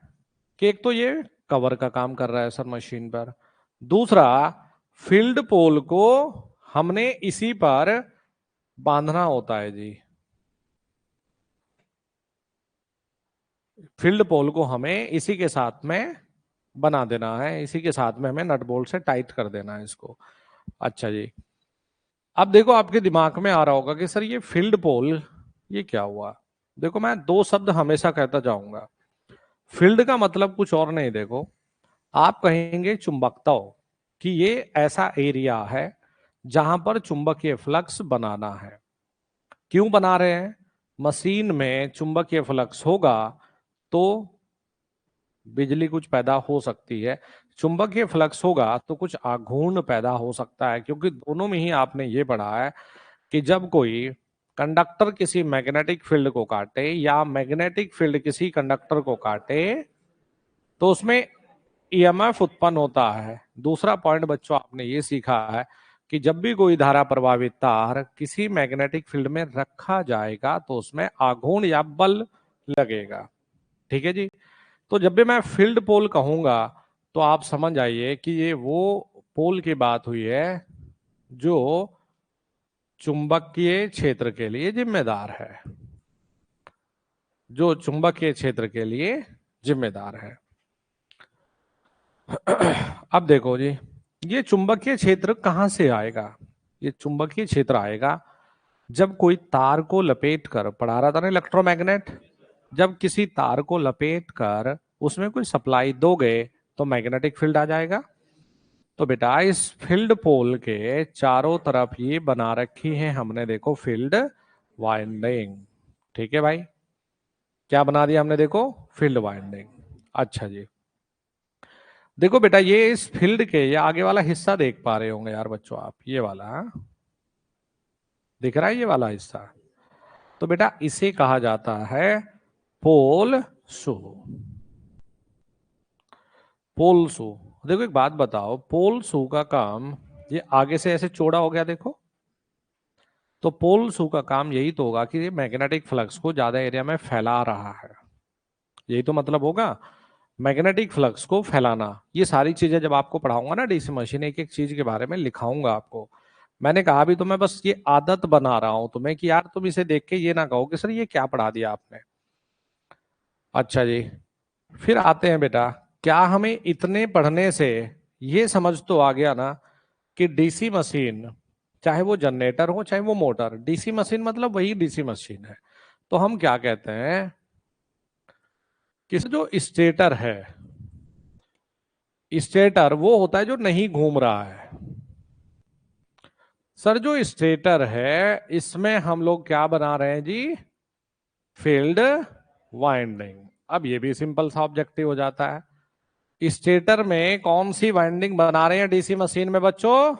कि एक तो ये कवर का काम कर रहा है सर मशीन पर, दूसरा फील्ड पोल को हमने इसी पर बांधना होता है जी। फील्ड पोल को हमें इसी के साथ में बना देना है, इसी के साथ में हमें नट बोल्ट से टाइट कर देना है इसको। अच्छा जी, अब देखो आपके दिमाग में आ रहा होगा कि सर ये फील्ड पोल ये क्या हुआ। देखो मैं दो शब्द हमेशा कहता जाऊंगा, फील्ड का मतलब कुछ और नहीं, देखो आप कहेंगे चुंबकता, कि ये ऐसा एरिया है जहां पर चुंबकीय फ्लक्स बनाना है। क्यों बना रहे हैं? मशीन में चुंबकीय फ्लक्स होगा तो बिजली कुछ पैदा हो सकती है, चुंबकीय फ्लक्स होगा तो कुछ आघूर्ण पैदा हो सकता है, क्योंकि दोनों में ही आपने ये पढ़ा है कि जब कोई कंडक्टर किसी मैग्नेटिक फील्ड को काटे या मैग्नेटिक फील्ड किसी कंडक्टर को काटे तो उसमें ईएमएफ उत्पन्न होता है। दूसरा पॉइंट बच्चों आपने ये सीखा है कि जब भी कोई धारा प्रवाहित तार किसी मैग्नेटिक फील्ड में रखा जाएगा तो उसमें आघूर्ण या बल लगेगा। ठीक है जी। तो जब भी मैं फील्ड पोल कहूंगा तो आप समझ आइए कि ये वो पोल की बात हुई है जो चुंबकीय क्षेत्र के लिए जिम्मेदार है, जो चुंबकीय क्षेत्र के लिए जिम्मेदार है। अब देखो जी, ये चुंबकीय क्षेत्र कहां से आएगा? ये चुंबकीय क्षेत्र आएगा जब कोई तार को लपेट कर, पढ़ा रहा था ना इलेक्ट्रोमैग्नेट, जब किसी तार को लपेट कर उसमें कोई सप्लाई दोगे तो मैग्नेटिक फील्ड आ जाएगा। तो बेटा इस फील्ड पोल के चारों तरफ ये बना रखी है हमने, देखो फील्ड वाइंडिंग। ठीक है भाई, क्या बना दिया हमने? देखो फील्ड वाइंडिंग। अच्छा जी, देखो बेटा ये इस फील्ड के ये आगे वाला हिस्सा देख पा रहे होंगे यार बच्चों आप, ये वाला दिख रहा है, ये वाला हिस्सा। तो बेटा इसे कहा जाता है पोल शू। पोल शू। देखो एक बात बताओ, पोल शू का काम, ये आगे से ऐसे चौड़ा हो गया देखो, तो पोल शू का काम यही तो होगा कि ये मैग्नेटिक फ्लक्स को ज्यादा एरिया में फैला रहा है, यही तो मतलब होगा मैग्नेटिक फ्लक्स को फैलाना। ये सारी चीजें जब आपको पढ़ाऊंगा ना डीसी मशीन, एक एक चीज के बारे में लिखाऊंगा आपको। मैंने कहा भी तो मैं बस ये आदत बना रहा हूं तुम्हें कि यार तुम इसे देख के ये ना कहो कि सर ये क्या पढ़ा दिया आपने। अच्छा जी, फिर आते हैं बेटा, क्या हमें इतने पढ़ने से ये समझ तो आ गया ना कि डीसी मशीन, चाहे वो जनरेटर हो चाहे वो मोटर, डीसी मशीन मतलब वही डीसी मशीन है। तो हम क्या कहते हैं कि जो स्टेटर है, स्टेटर वो होता है जो नहीं घूम रहा है। सर जो स्टेटर है इसमें हम लोग क्या बना रहे हैं जी? Field winding. अब ये भी सिंपल सा ऑब्जेक्टिव हो जाता है। स्टेटर में कौन सी वाइंडिंग बना रहे हैं डीसी मशीन में बच्चों?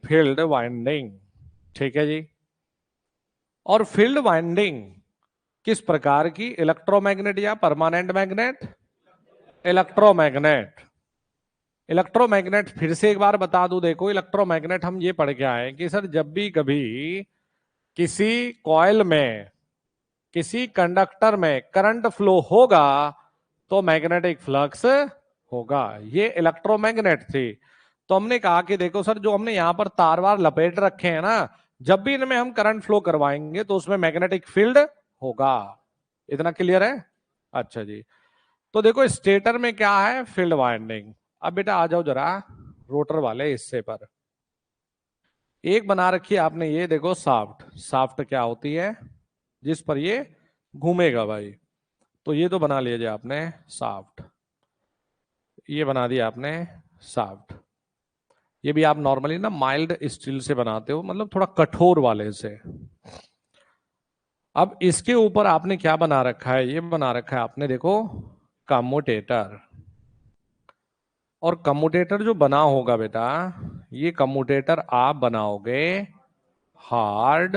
Field winding. ठीक है जी। और फील्ड वाइंडिंग किस प्रकार की? इलेक्ट्रोमैग्नेट या परमानेंट मैग्नेट? इलेक्ट्रोमैग्नेट। इलेक्ट्रोमैग्नेट फिर से एक बार बता दूं, देखो इलेक्ट्रोमैग्नेट हम ये पढ़ के आए कि सर जब भी कभी किसी कॉइल में, किसी कंडक्टर में करंट फ्लो होगा तो मैग्नेटिक फ्लक्स होगा। ये इलेक्ट्रोमैग्नेट थी। तो हमने कहा कि देखो सर जो हमने यहां पर तार वार लपेट रखे हैं ना, जब भी इनमें हम करंट फ्लो करवाएंगे तो उसमें मैग्नेटिक फील्ड होगा। इतना क्लियर है? अच्छा जी। तो देखो स्टेटर में क्या है? Field winding. अब बेटा आ जाओ जरा रोटर वाले हिस्से पर। एक बना रखी है आपने, ये देखो साफ्ट। साफ्ट क्या होती है? जिस पर ये घूमेगा भाई। तो ये तो बना लीजिए आपने साफ्ट। ये बना दिया आपने साफ्ट। ये भी आप नॉर्मली ना माइल्ड स्टील से बनाते हो, मतलब थोड़ा कठोर वाले से। अब इसके ऊपर आपने क्या बना रखा है? ये बना रखा है आपने देखो कम्यूटेटर। और कम्यूटेटर जो बना होगा बेटा, ये कम्यूटेटर आप बनाओगे हार्ड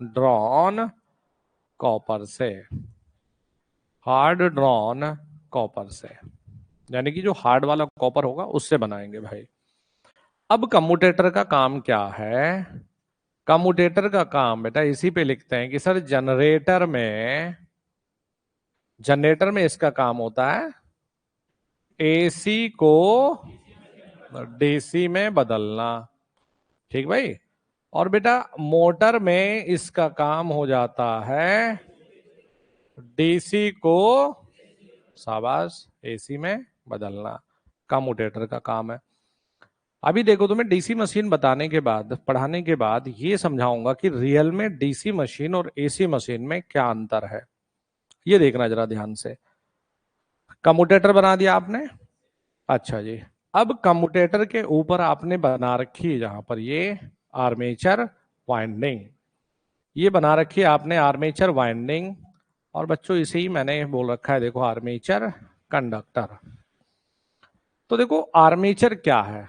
ड्रॉन कॉपर से। हार्ड ड्रॉन कॉपर से, यानी कि जो हार्ड वाला कॉपर होगा उससे बनाएंगे भाई। अब कम्यूटेटर का काम क्या है? कम्यूटेटर का काम बेटा इसी पे लिखते हैं कि सर जनरेटर में इसका काम होता है एसी को डीसी में बदलना। ठीक भाई। और बेटा मोटर में इसका काम हो जाता है डीसी को, शाबाश, एसी में बदलना। कम्यूटेटर का काम है। अभी देखो तुम्हें डीसी मशीन बताने के बाद, पढ़ाने के बाद ये समझाऊंगा कि रियल में डीसी मशीन और एसी मशीन में क्या अंतर है। ये देखना जरा ध्यान से। कम्यूटेटर बना दिया आपने। अच्छा जी। अब कम्यूटेटर के ऊपर आपने बना रखी है जहां पर ये आर्मेचर वाइंडिंग। ये बना रखी है आपने आर्मेचर वाइंडिंग। और बच्चों इसे ही मैंने बोल रखा है देखो आर्मेचर कंडक्टर। तो देखो आर्मेचर क्या है?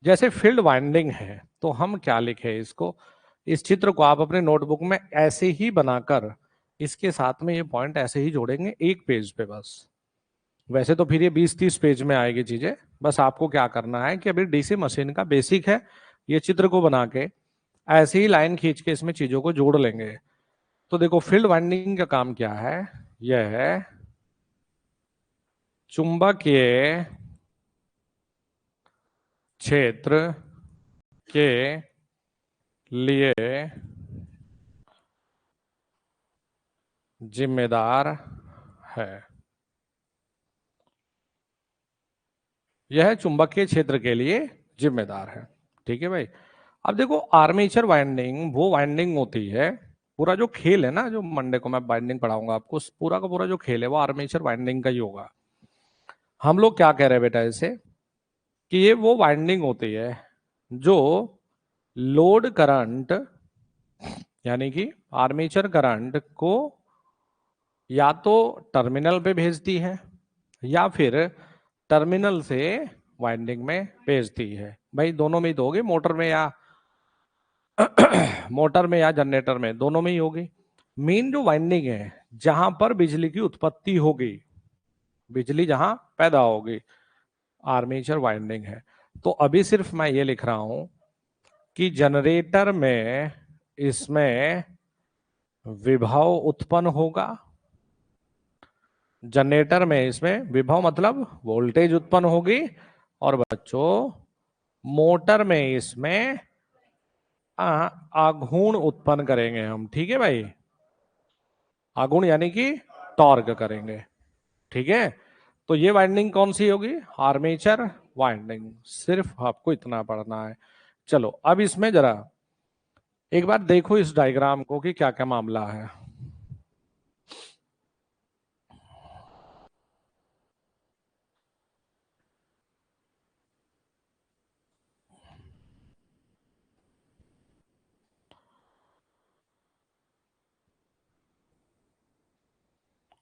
जैसे फील्ड वाइंडिंग है तो हम क्या लिखे इसको? इस चित्र को आप अपने नोटबुक में ऐसे ही बनाकर इसके साथ में ये पॉइंट ऐसे ही जोड़ेंगे एक पेज पे बस। वैसे तो फिर ये 20-30 पेज में आएगी चीजें। बस आपको क्या करना है कि अभी डीसी मशीन का बेसिक है, ये चित्र को बना के ऐसे ही लाइन खींच के इसमें चीजों को जोड़ लेंगे। तो देखो फील्ड वाइंडिंग का काम क्या है? यह है चुंबकीय क्षेत्र के लिए जिम्मेदार है। यह चुंबकीय क्षेत्र के लिए जिम्मेदार है। ठीक है भाई। अब देखो आर्मेचर वाइंडिंग वो वाइंडिंग होती है, पूरा जो खेल है ना, जो मंडे को मैं वाइंडिंग पढ़ाऊंगा आपको, पूरा का पूरा जो खेल है वो आर्मेचर वाइंडिंग का ही होगा। हम लोग क्या कह रहे हैं बेटा इसे? कि ये वो वाइंडिंग होती है जो लोड करंट, यानी कि आर्मेचर करंट को या तो टर्मिनल पे भेजती है या फिर टर्मिनल से वाइंडिंग में भेजती है। भाई दोनों में ही तो होगी, मोटर में या मोटर में या जनरेटर में, दोनों में ही होगी। मेन जो वाइंडिंग है जहां पर बिजली की उत्पत्ति होगी, बिजली जहां पैदा होगी, आर्मेचर वाइंडिंग है। तो अभी सिर्फ मैं ये लिख रहा हूं कि जनरेटर में इसमें विभव उत्पन्न होगा। जनरेटर में इसमें विभव मतलब वोल्टेज उत्पन्न होगी। और बच्चों मोटर में इसमें आघूर्ण उत्पन्न करेंगे हम। ठीक है भाई। आघूर्ण यानी कि टॉर्क करेंगे। ठीक है। तो ये वाइंडिंग कौन सी होगी? Armature winding. सिर्फ आपको इतना पढ़ना है। चलो अब इसमें जरा एक बार देखो इस डायग्राम को कि क्या क्या मामला है।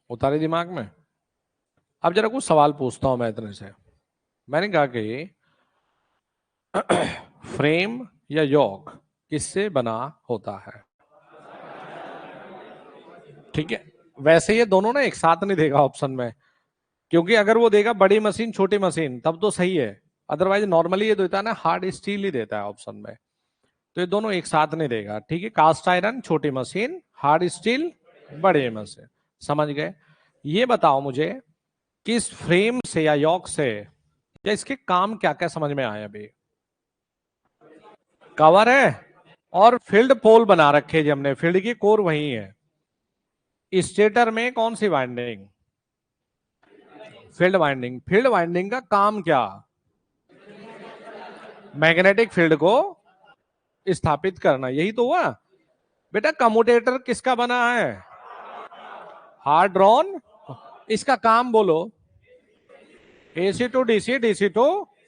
उतारे दिमाग में। अब जरा कुछ सवाल पूछता हूं मैं इतने से। मैंने कहा कि फ्रेम या यॉक किससे बना होता है? ठीक है, वैसे ये दोनों ना एक साथ नहीं देगा ऑप्शन में, क्योंकि अगर वो देगा बड़ी मशीन छोटी मशीन तब तो सही है, अदरवाइज नॉर्मली ये देता है ना हार्ड स्टील ही देता है ऑप्शन में, तो ये दोनों एक साथ नहीं देगा। ठीक है, कास्ट आयरन छोटी मशीन, हार्ड स्टील बड़ी मशीन। समझ गए? ये बताओ मुझे कि इस फ्रेम से या यॉक से या इसके काम क्या क्या समझ में आए अभी? कवर है और फील्ड पोल बना रखे जी हमने, फील्ड की कोर वही है। स्टेटर में कौन सी winding? Field winding. Field winding का काम क्या? मैग्नेटिक फील्ड को स्थापित करना, यही तो हुआ बेटा। कम्यूटेटर किसका बना है? Hard drawn. इसका काम बोलो। AC to DC, DC to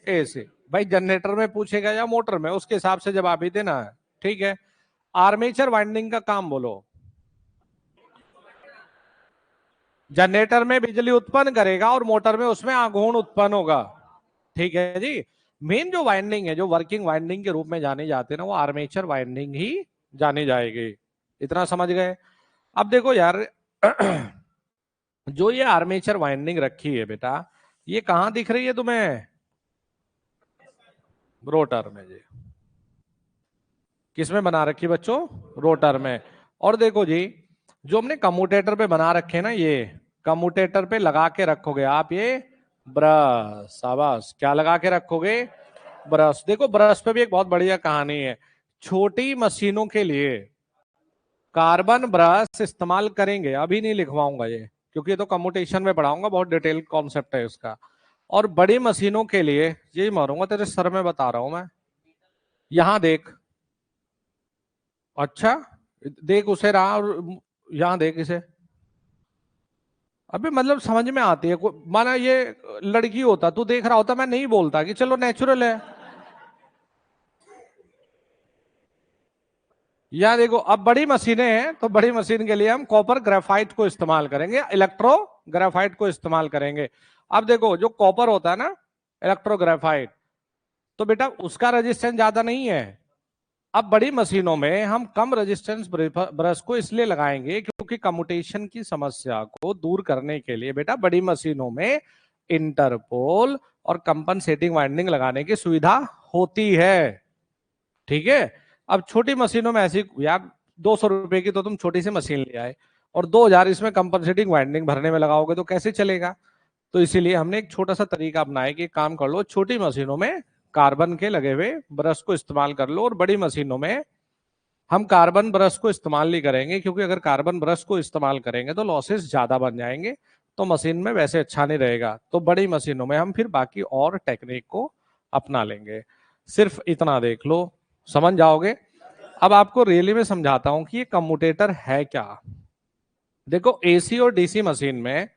AC. भाई जनरेटर में पूछेगा या मोटर में, उसके हिसाब से जवाब ही देना है। ठीक है, आर्मेचर वाइंडिंग का काम बोलो। जनरेटर में बिजली उत्पन्न करेगा और मोटर में उसमें आघूर्ण उत्पन्न होगा। ठीक है जी। मेन जो वाइंडिंग है, जो वर्किंग वाइंडिंग के रूप में जाने जाते हैं ना, वो आर्मेचर वाइंडिंग ही जानी जाएगी। इतना समझ गए? अब देखो यार, जो ये आर्मेचर वाइंडिंग रखी है बेटा, ये कहां दिख रही है तुम्हें? रोटर में जी। किसमें बना रखी बच्चों? रोटर में। और देखो जी, जो हमने कम्यूटेटर पे बना रखे ना, ये कम्यूटेटर पे लगा के रखोगे आप ये ब्रश। शाबाश, क्या लगा के रखोगे? ब्रश। देखो ब्रश पे भी एक बहुत बढ़िया कहानी है। छोटी मशीनों के लिए कार्बन ब्रश इस्तेमाल करेंगे, अभी नहीं लिखवाऊंगा ये, क्योंकि ये तो कम्यूटेशन में पढ़ाऊंगा, बहुत डिटेल कॉन्सेप्ट है उसका। और बड़ी मशीनों के लिए यही मारूंगा, तेरे सर में बता रहा हूं मैं। यहां देख। अच्छा, देख उसे रहा, और यहां देख इसे। अबे मतलब समझ में आती है माना ये लड़की होता, तू देख रहा होता, मैं नहीं बोलता कि चलो नेचुरल है। या देखो, अब बड़ी मशीनें हैं तो बड़ी मशीन के लिए हम कॉपर ग्रेफाइट को इस्तेमाल करेंगे, इलेक्ट्रो ग्रेफाइट को इस्तेमाल करेंगे। अब देखो, जो कॉपर होता है ना, इलेक्ट्रो ग्रेफाइट, तो बेटा उसका रेजिस्टेंस ज्यादा नहीं है। अब बड़ी मशीनों में हम कम रेजिस्टेंस ब्रश को इसलिए लगाएंगे क्योंकि कम्यूटेशन की समस्या को दूर करने के लिए बेटा बड़ी मशीनों में इंटरपोल और कंपनसेटिंग वाइंडिंग लगाने की सुविधा होती है। ठीक है। अब छोटी मशीनों में ऐसी यार, 200 रुपए की तो तुम छोटी सी मशीन ले आए और 2000 इसमें कंपनसेटिंग वाइंडिंग भरने में लगाओगे तो कैसे चलेगा? तो इसीलिए हमने एक छोटा सा तरीका अपनाया कि काम कर लो, छोटी मशीनों में कार्बन के लगे हुए ब्रश को इस्तेमाल कर लो, और बड़ी मशीनों में हम कार्बन ब्रश को इस्तेमाल नहीं करेंगे, क्योंकि अगर कार्बन ब्रश को इस्तेमाल करेंगे तो लॉसेस ज्यादा बन जाएंगे, तो मशीन में वैसे अच्छा नहीं रहेगा। तो बड़ी मशीनों में हम फिर बाकी और टेक्निक को अपना लेंगे। सिर्फ इतना देख लो, समझ जाओगे। अब आपको रियली में समझाता हूं कि ये कम्यूटेटर है क्या। देखो एसी और डीसी मशीन में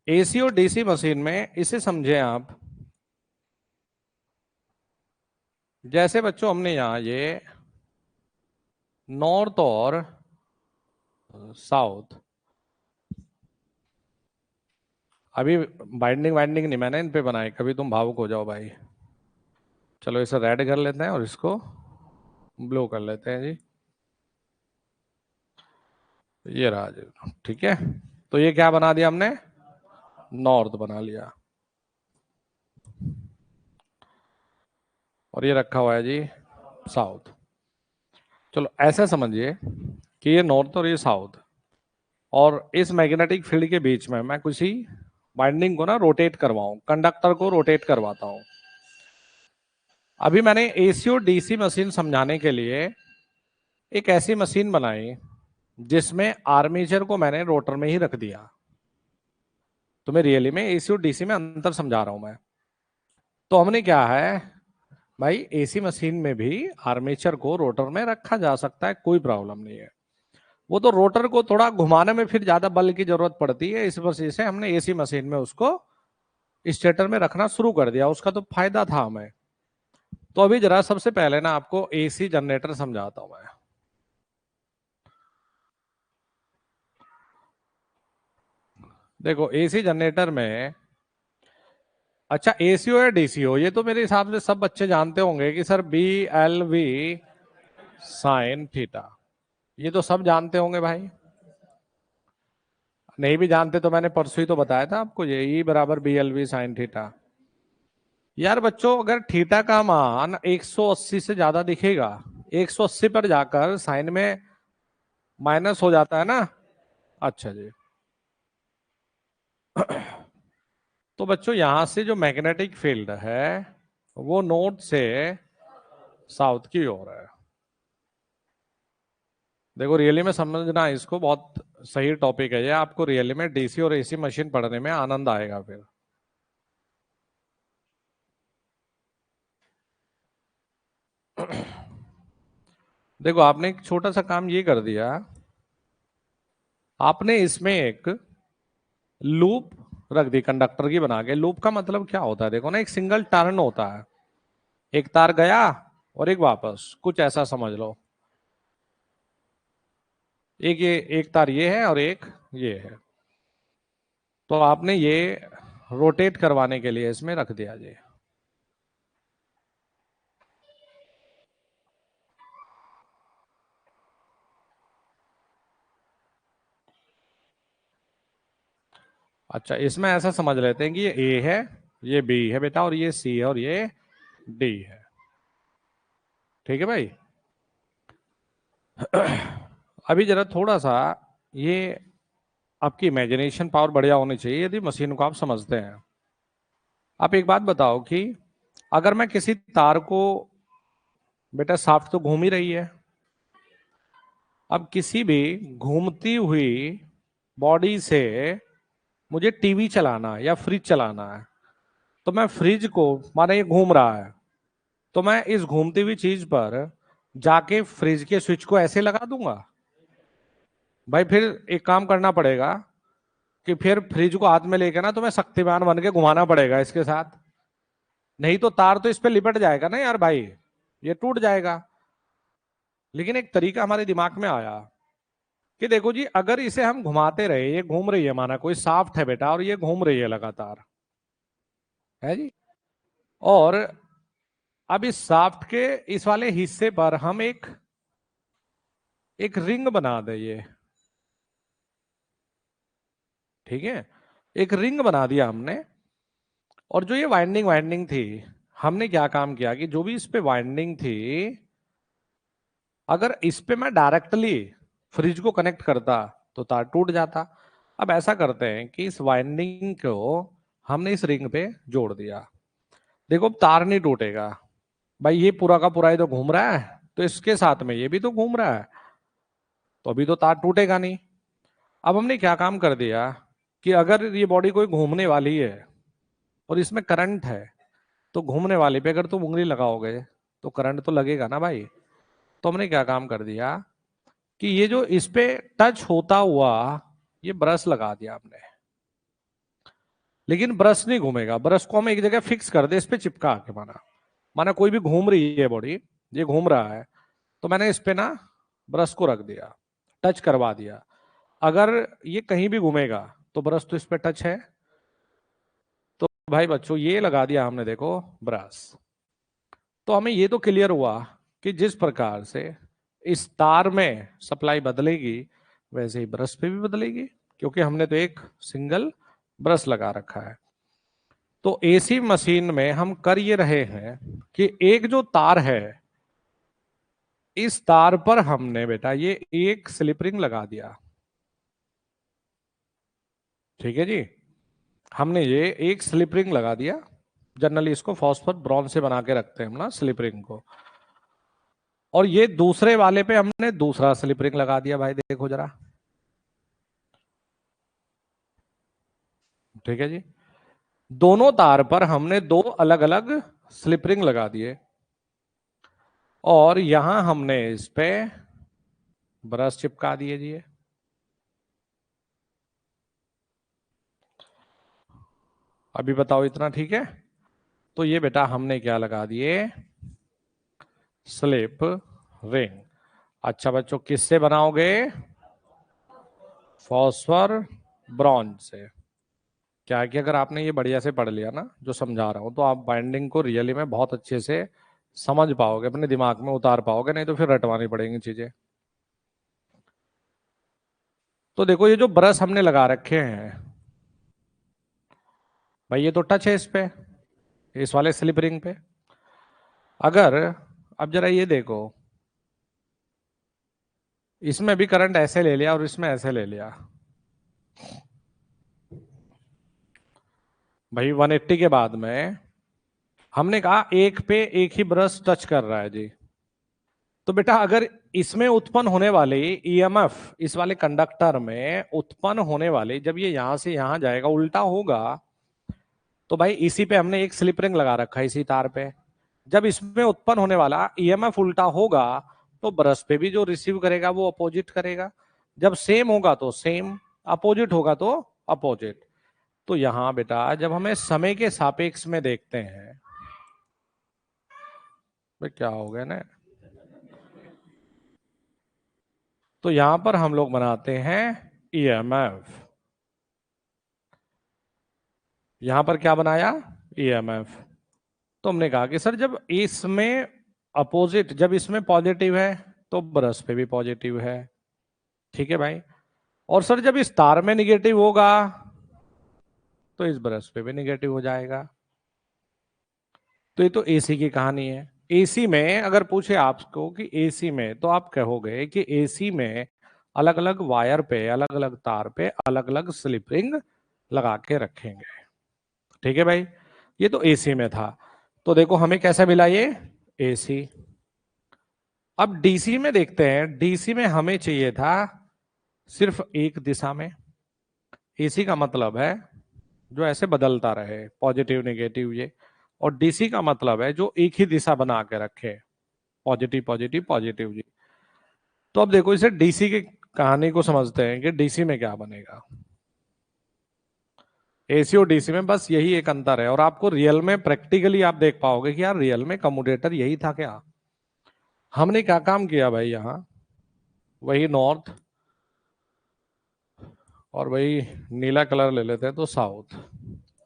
एसी और डीसी मशीन में इसे समझे आप, जैसे बच्चों हमने यहां ये नॉर्थ और साउथ, अभी बाइंडिंग वाइंडिंग नहीं मैंने इन पे बनाई, कभी तुम भावुक हो जाओ भाई। चलो इसे रेड कर लेते हैं और इसको ब्लू कर लेते हैं जी। ये रहा जी। ठीक है, तो ये क्या बना दिया हमने? नॉर्थ बना लिया। और ये रखा हुआ है जी साउथ। चलो ऐसा समझिए कि ये नॉर्थ और ये साउथ, और इस मैग्नेटिक फील्ड के बीच में मैं किसी बाइंडिंग को ना रोटेट करवाऊं, कंडक्टर को रोटेट करवाता हूं। अभी मैंने एसी और डीसी मशीन समझाने के लिए एक ऐसी मशीन बनाई जिसमें आर्मेचर को मैंने रोटर में ही रख दिया। तुम्हें रियली में एसी और डीसी में अंतर समझा रहा हूं मैं। तो हमने क्या है भाई, एसी मशीन में भी आर्मेचर को रोटर में रखा जा सकता है, कोई प्रॉब्लम नहीं है। वो तो रोटर को थोड़ा घुमाने में फिर ज्यादा बल की जरूरत पड़ती है, इस वजह से हमने एसी मशीन में उसको स्टेटर में रखना शुरू कर दिया, उसका तो फायदा था हमें। तो अभी जरा सबसे पहले ना आपको एसी जनरेटर समझाता हूं मैं। देखो एसी जनरेटर में, अच्छा एसीओ या डीसीओ, ये तो मेरे हिसाब से सब बच्चे जानते होंगे कि सर BLV साइन थीटा, ये तो सब जानते होंगे भाई। नहीं भी जानते तो मैंने परसों ही तो बताया था आपको, ये E बराबर BLV साइन थीटा। यार बच्चों, अगर थीटा का मान 180 से ज्यादा दिखेगा, 180 पर जाकर साइन में माइनस हो जाता है ना। अच्छा जी। तो बच्चों यहां से जो मैग्नेटिक फील्ड है वो नॉर्थ से साउथ की ओर है। देखो रियली में समझना इसको, बहुत सही टॉपिक है ये, आपको रियली में डीसी और एसी मशीन पढ़ने में आनंद आएगा फिर। देखो आपने एक छोटा सा काम ये कर दिया, आपने इसमें एक लूप रख दी कंडक्टर की बना के। लूप का मतलब क्या होता है, देखो ना, एक सिंगल टर्न होता है, एक तार गया और एक वापस, कुछ ऐसा समझ लो। एक ये एक तार ये है और एक ये है, तो आपने ये रोटेट करवाने के लिए इसमें रख दिया जी। अच्छा इसमें ऐसा समझ लेते हैं कि ये ए है, ये बी है बेटा, और ये सी है, और ये डी है। ठीक है भाई। अभी जरा थोड़ा सा ये आपकी इमेजिनेशन पावर बढ़िया होनी चाहिए यदि मशीन को आप समझते हैं। आप एक बात बताओ कि अगर मैं किसी तार को, बेटा शाफ्ट तो घूम ही रही है, अब किसी भी घूमती हुई बॉडी से मुझे टीवी चलाना है या फ्रिज चलाना है, तो मैं फ्रिज को, माना ये घूम रहा है, तो मैं इस घूमती हुई चीज पर जाके फ्रिज के स्विच को ऐसे लगा दूंगा? भाई फिर एक काम करना पड़ेगा कि फिर फ्रिज को हाथ में लेके ना तुम्हें शक्तिमान बन के घुमाना पड़ेगा इसके साथ, नहीं तो तार तो इस पे लिपट जाएगा ना यार भाई, ये टूट जाएगा। लेकिन एक तरीका हमारे दिमाग में आया कि देखो जी, अगर इसे हम घुमाते रहे, ये घूम रही है, माना कोई शाफ्ट है बेटा और ये घूम रही है लगातार, है जी, और अब इस शाफ्ट के इस वाले हिस्से पर हम एक एक रिंग बना दे ये, ठीक है, एक रिंग बना दिया हमने। और जो ये वाइंडिंग वाइंडिंग थी, हमने क्या काम किया कि जो भी इस पे वाइंडिंग थी, अगर इस पे मैं डायरेक्टली फ्रिज को कनेक्ट करता तो तार टूट जाता। अब ऐसा करते हैं कि इस वाइंडिंग को हमने इस रिंग पे जोड़ दिया। देखो अब तार नहीं टूटेगा भाई, ये पूरा का पूरा ही तो घूम रहा है, तो इसके साथ में ये भी तो घूम रहा है, तो अभी तो तार टूटेगा नहीं। अब हमने क्या काम कर दिया कि अगर ये बॉडी कोई घूमने वाली है और इसमें करंट है, तो घूमने वाले पे अगर तुम उंगली लगाओगे तो करंट तो लगेगा ना भाई। तो हमने क्या काम कर दिया कि ये जो इस पे टच होता हुआ ये ब्रश लगा दिया हमने, लेकिन ब्रश नहीं घूमेगा, ब्रश को हम एक जगह फिक्स कर दे इस पे चिपका के, माना माना कोई भी घूम रही है बॉडी, ये घूम रहा है, तो मैंने इस पे ना ब्रश को रख दिया, टच करवा दिया। अगर ये कहीं भी घूमेगा तो ब्रश तो इस पे टच है, तो भाई बच्चों ये लगा दिया हमने, देखो ब्रश। तो हमें ये तो क्लियर हुआ कि जिस प्रकार से इस तार में सप्लाई बदलेगी वैसे ही ब्रश पे भी बदलेगी, क्योंकि हमने तो एक सिंगल ब्रश लगा रखा है। तो एसी मशीन में हम कर ये रहे हैं कि एक जो तार है, इस तार पर हमने बेटा ये एक स्लिप रिंग लगा दिया। ठीक है जी, हमने ये एक स्लिप रिंग लगा दिया। जनरली इसको फॉस्फोर ब्रॉन्ज से बना के रखते हैं हम ना स्लिप रिंग को। और ये दूसरे वाले पे हमने दूसरा स्लिप रिंग लगा दिया भाई, देखो जरा। ठीक है जी, दोनों तार पर हमने दो अलग अलग स्लिप रिंग लगा दिए, और यहां हमने इस पे ब्रश चिपका दिए जी। अभी बताओ इतना ठीक है? तो ये बेटा हमने क्या लगा दिए, स्लिप रिंग। अच्छा बच्चों, किससे बनाओगे? फॉस्फोर ब्रॉन्ज से। क्या है कि अगर आपने ये बढ़िया से पढ़ लिया ना जो समझा रहा हूँ, तो आप बाइंडिंग को रियली में बहुत अच्छे से समझ पाओगे, अपने दिमाग में उतार पाओगे, नहीं तो फिर रटवानी पड़ेंगी चीजें। तो देखो ये जो ब्रश हमने लगा रखे हैं भाई, ये तो टच है इस पे, इस वाले स्लिप रिंग पे। अगर अब जरा ये देखो, इसमें भी करंट ऐसे ले लिया और इसमें ऐसे ले लिया भाई, 180 के बाद में हमने कहा एक पे एक ही ब्रश टच कर रहा है जी। तो बेटा अगर इसमें उत्पन्न होने वाली ईएमएफ, इस वाले कंडक्टर में उत्पन्न होने वाली, जब ये यहां से यहां जाएगा उल्टा होगा, तो भाई इसी पे हमने एक स्लिप रिंग लगा रखा है इसी तार पे। जब इसमें उत्पन्न होने वाला ईएमएफ उल्टा होगा, तो ब्रश पे भी जो रिसीव करेगा वो अपोजिट करेगा। जब सेम होगा तो सेम, अपोजिट होगा तो अपोजिट। तो यहां बेटा जब हमें समय के सापेक्ष में देखते हैं, भाई क्या हो गया ना, तो यहां पर हम लोग बनाते हैं ईएमएफ। यहां पर क्या बनाया, ईएमएफ। तो हमने कहा कि सर जब इसमें अपोजिट, जब इसमें पॉजिटिव है तो ब्रश पे भी पॉजिटिव है, ठीक है भाई। और सर जब इस तार में निगेटिव होगा तो इस ब्रश पे भी निगेटिव हो जाएगा। तो ये तो एसी की कहानी है। एसी में अगर पूछे आपको कि एसी में, तो आप कहोगे कि एसी में अलग अलग वायर पे, अलग अलग तार पे अलग अलग स्लिप रिंग लगा के रखेंगे, ठीक है भाई। ये तो एसी में था। तो देखो हमें कैसा मिला ये, एसी। अब डीसी में देखते हैं, डीसी में हमें चाहिए था सिर्फ एक दिशा में। एसी का मतलब है जो ऐसे बदलता रहे, पॉजिटिव नेगेटिव ये। और डीसी का मतलब है जो एक ही दिशा बना के रखे, पॉजिटिव पॉजिटिव पॉजिटिव जी। तो अब देखो इसे डीसी की कहानी को समझते हैं कि डीसी में क्या बनेगा। एसी और डीसी में बस यही एक अंतर है, और आपको रियल में प्रैक्टिकली आप देख पाओगे कि यार रियल में कम्यूटेटर यही था क्या। हमने क्या काम किया भाई, यहाँ वही नॉर्थ, और वही नीला कलर ले लेते हैं तो साउथ,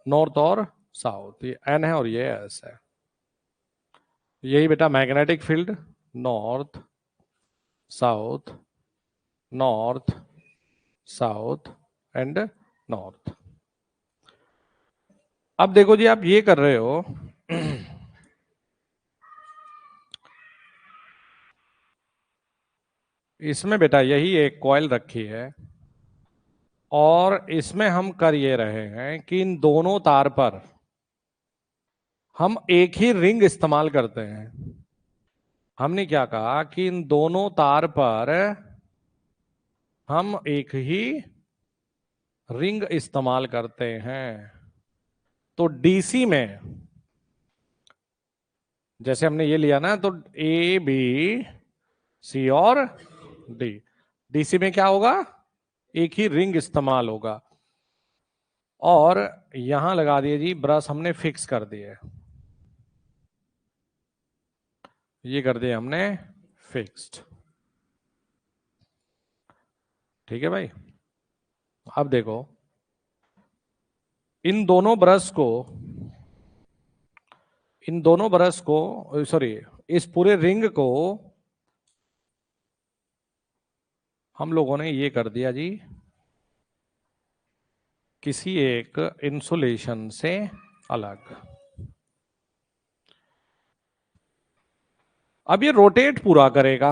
नॉर्थ और साउथ, ये एन है और ये एस है। यही बेटा magnetic field, north south, north south and north. अब देखो जी आप ये कर रहे हो इसमें बेटा यही एक कॉइल रखी है, और इसमें हम कर ये रहे हैं कि इन दोनों तार पर हम एक ही रिंग इस्तेमाल करते हैं। हमने क्या कहा कि इन दोनों तार पर हम एक ही रिंग इस्तेमाल करते हैं। तो डीसी में जैसे हमने ये लिया ना, तो ए बी सी और डी, डीसी में क्या होगा, एक ही रिंग इस्तेमाल होगा। और यहां लगा दिए जी ब्रश हमने फिक्स कर दिए, ये कर दिए हमने फिक्स्ड, ठीक है भाई। अब देखो इन दोनों ब्रश को, इन दोनों ब्रश को सॉरी, इस पूरे रिंग को हम लोगों ने ये कर दिया जी किसी एक इंसुलेशन से अलग। अब ये रोटेट पूरा करेगा।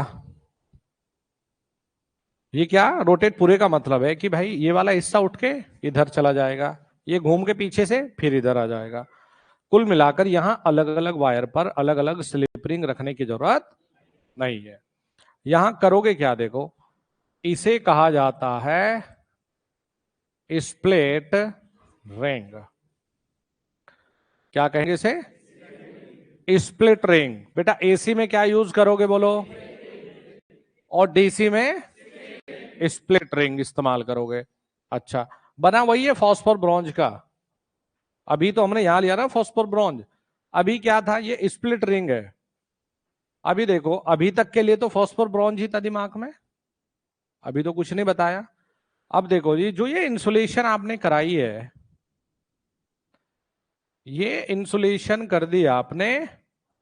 ये क्या रोटेट पूरे का मतलब है कि भाई ये वाला हिस्सा उठ के इधर चला जाएगा, ये घूम के पीछे से फिर इधर आ जाएगा। कुल मिलाकर यहां अलग अलग वायर पर अलग अलग स्लिप रिंग रखने की जरूरत नहीं है। यहां करोगे क्या, देखो इसे कहा जाता है स्प्लिट रिंग। क्या कहेंगे इसे, स्प्लिट रिंग। बेटा एसी में क्या यूज करोगे बोलो, और डीसी में स्प्लिट रिंग इस्तेमाल करोगे। अच्छा, बना वही है फॉस्फोर ब्रॉन्ज का। अभी तो हमने यहां लिया ना फॉस्फोर ब्रॉन्ज, अभी क्या था, ये स्प्लिट रिंग है। अभी देखो अभी तक के लिए तो फॉस्फोर ब्रॉन्ज ही था दिमाग में, अभी तो कुछ नहीं बताया। अब देखो जी जो ये इंसुलेशन आपने कराई है, ये इंसुलेशन कर दिया आपने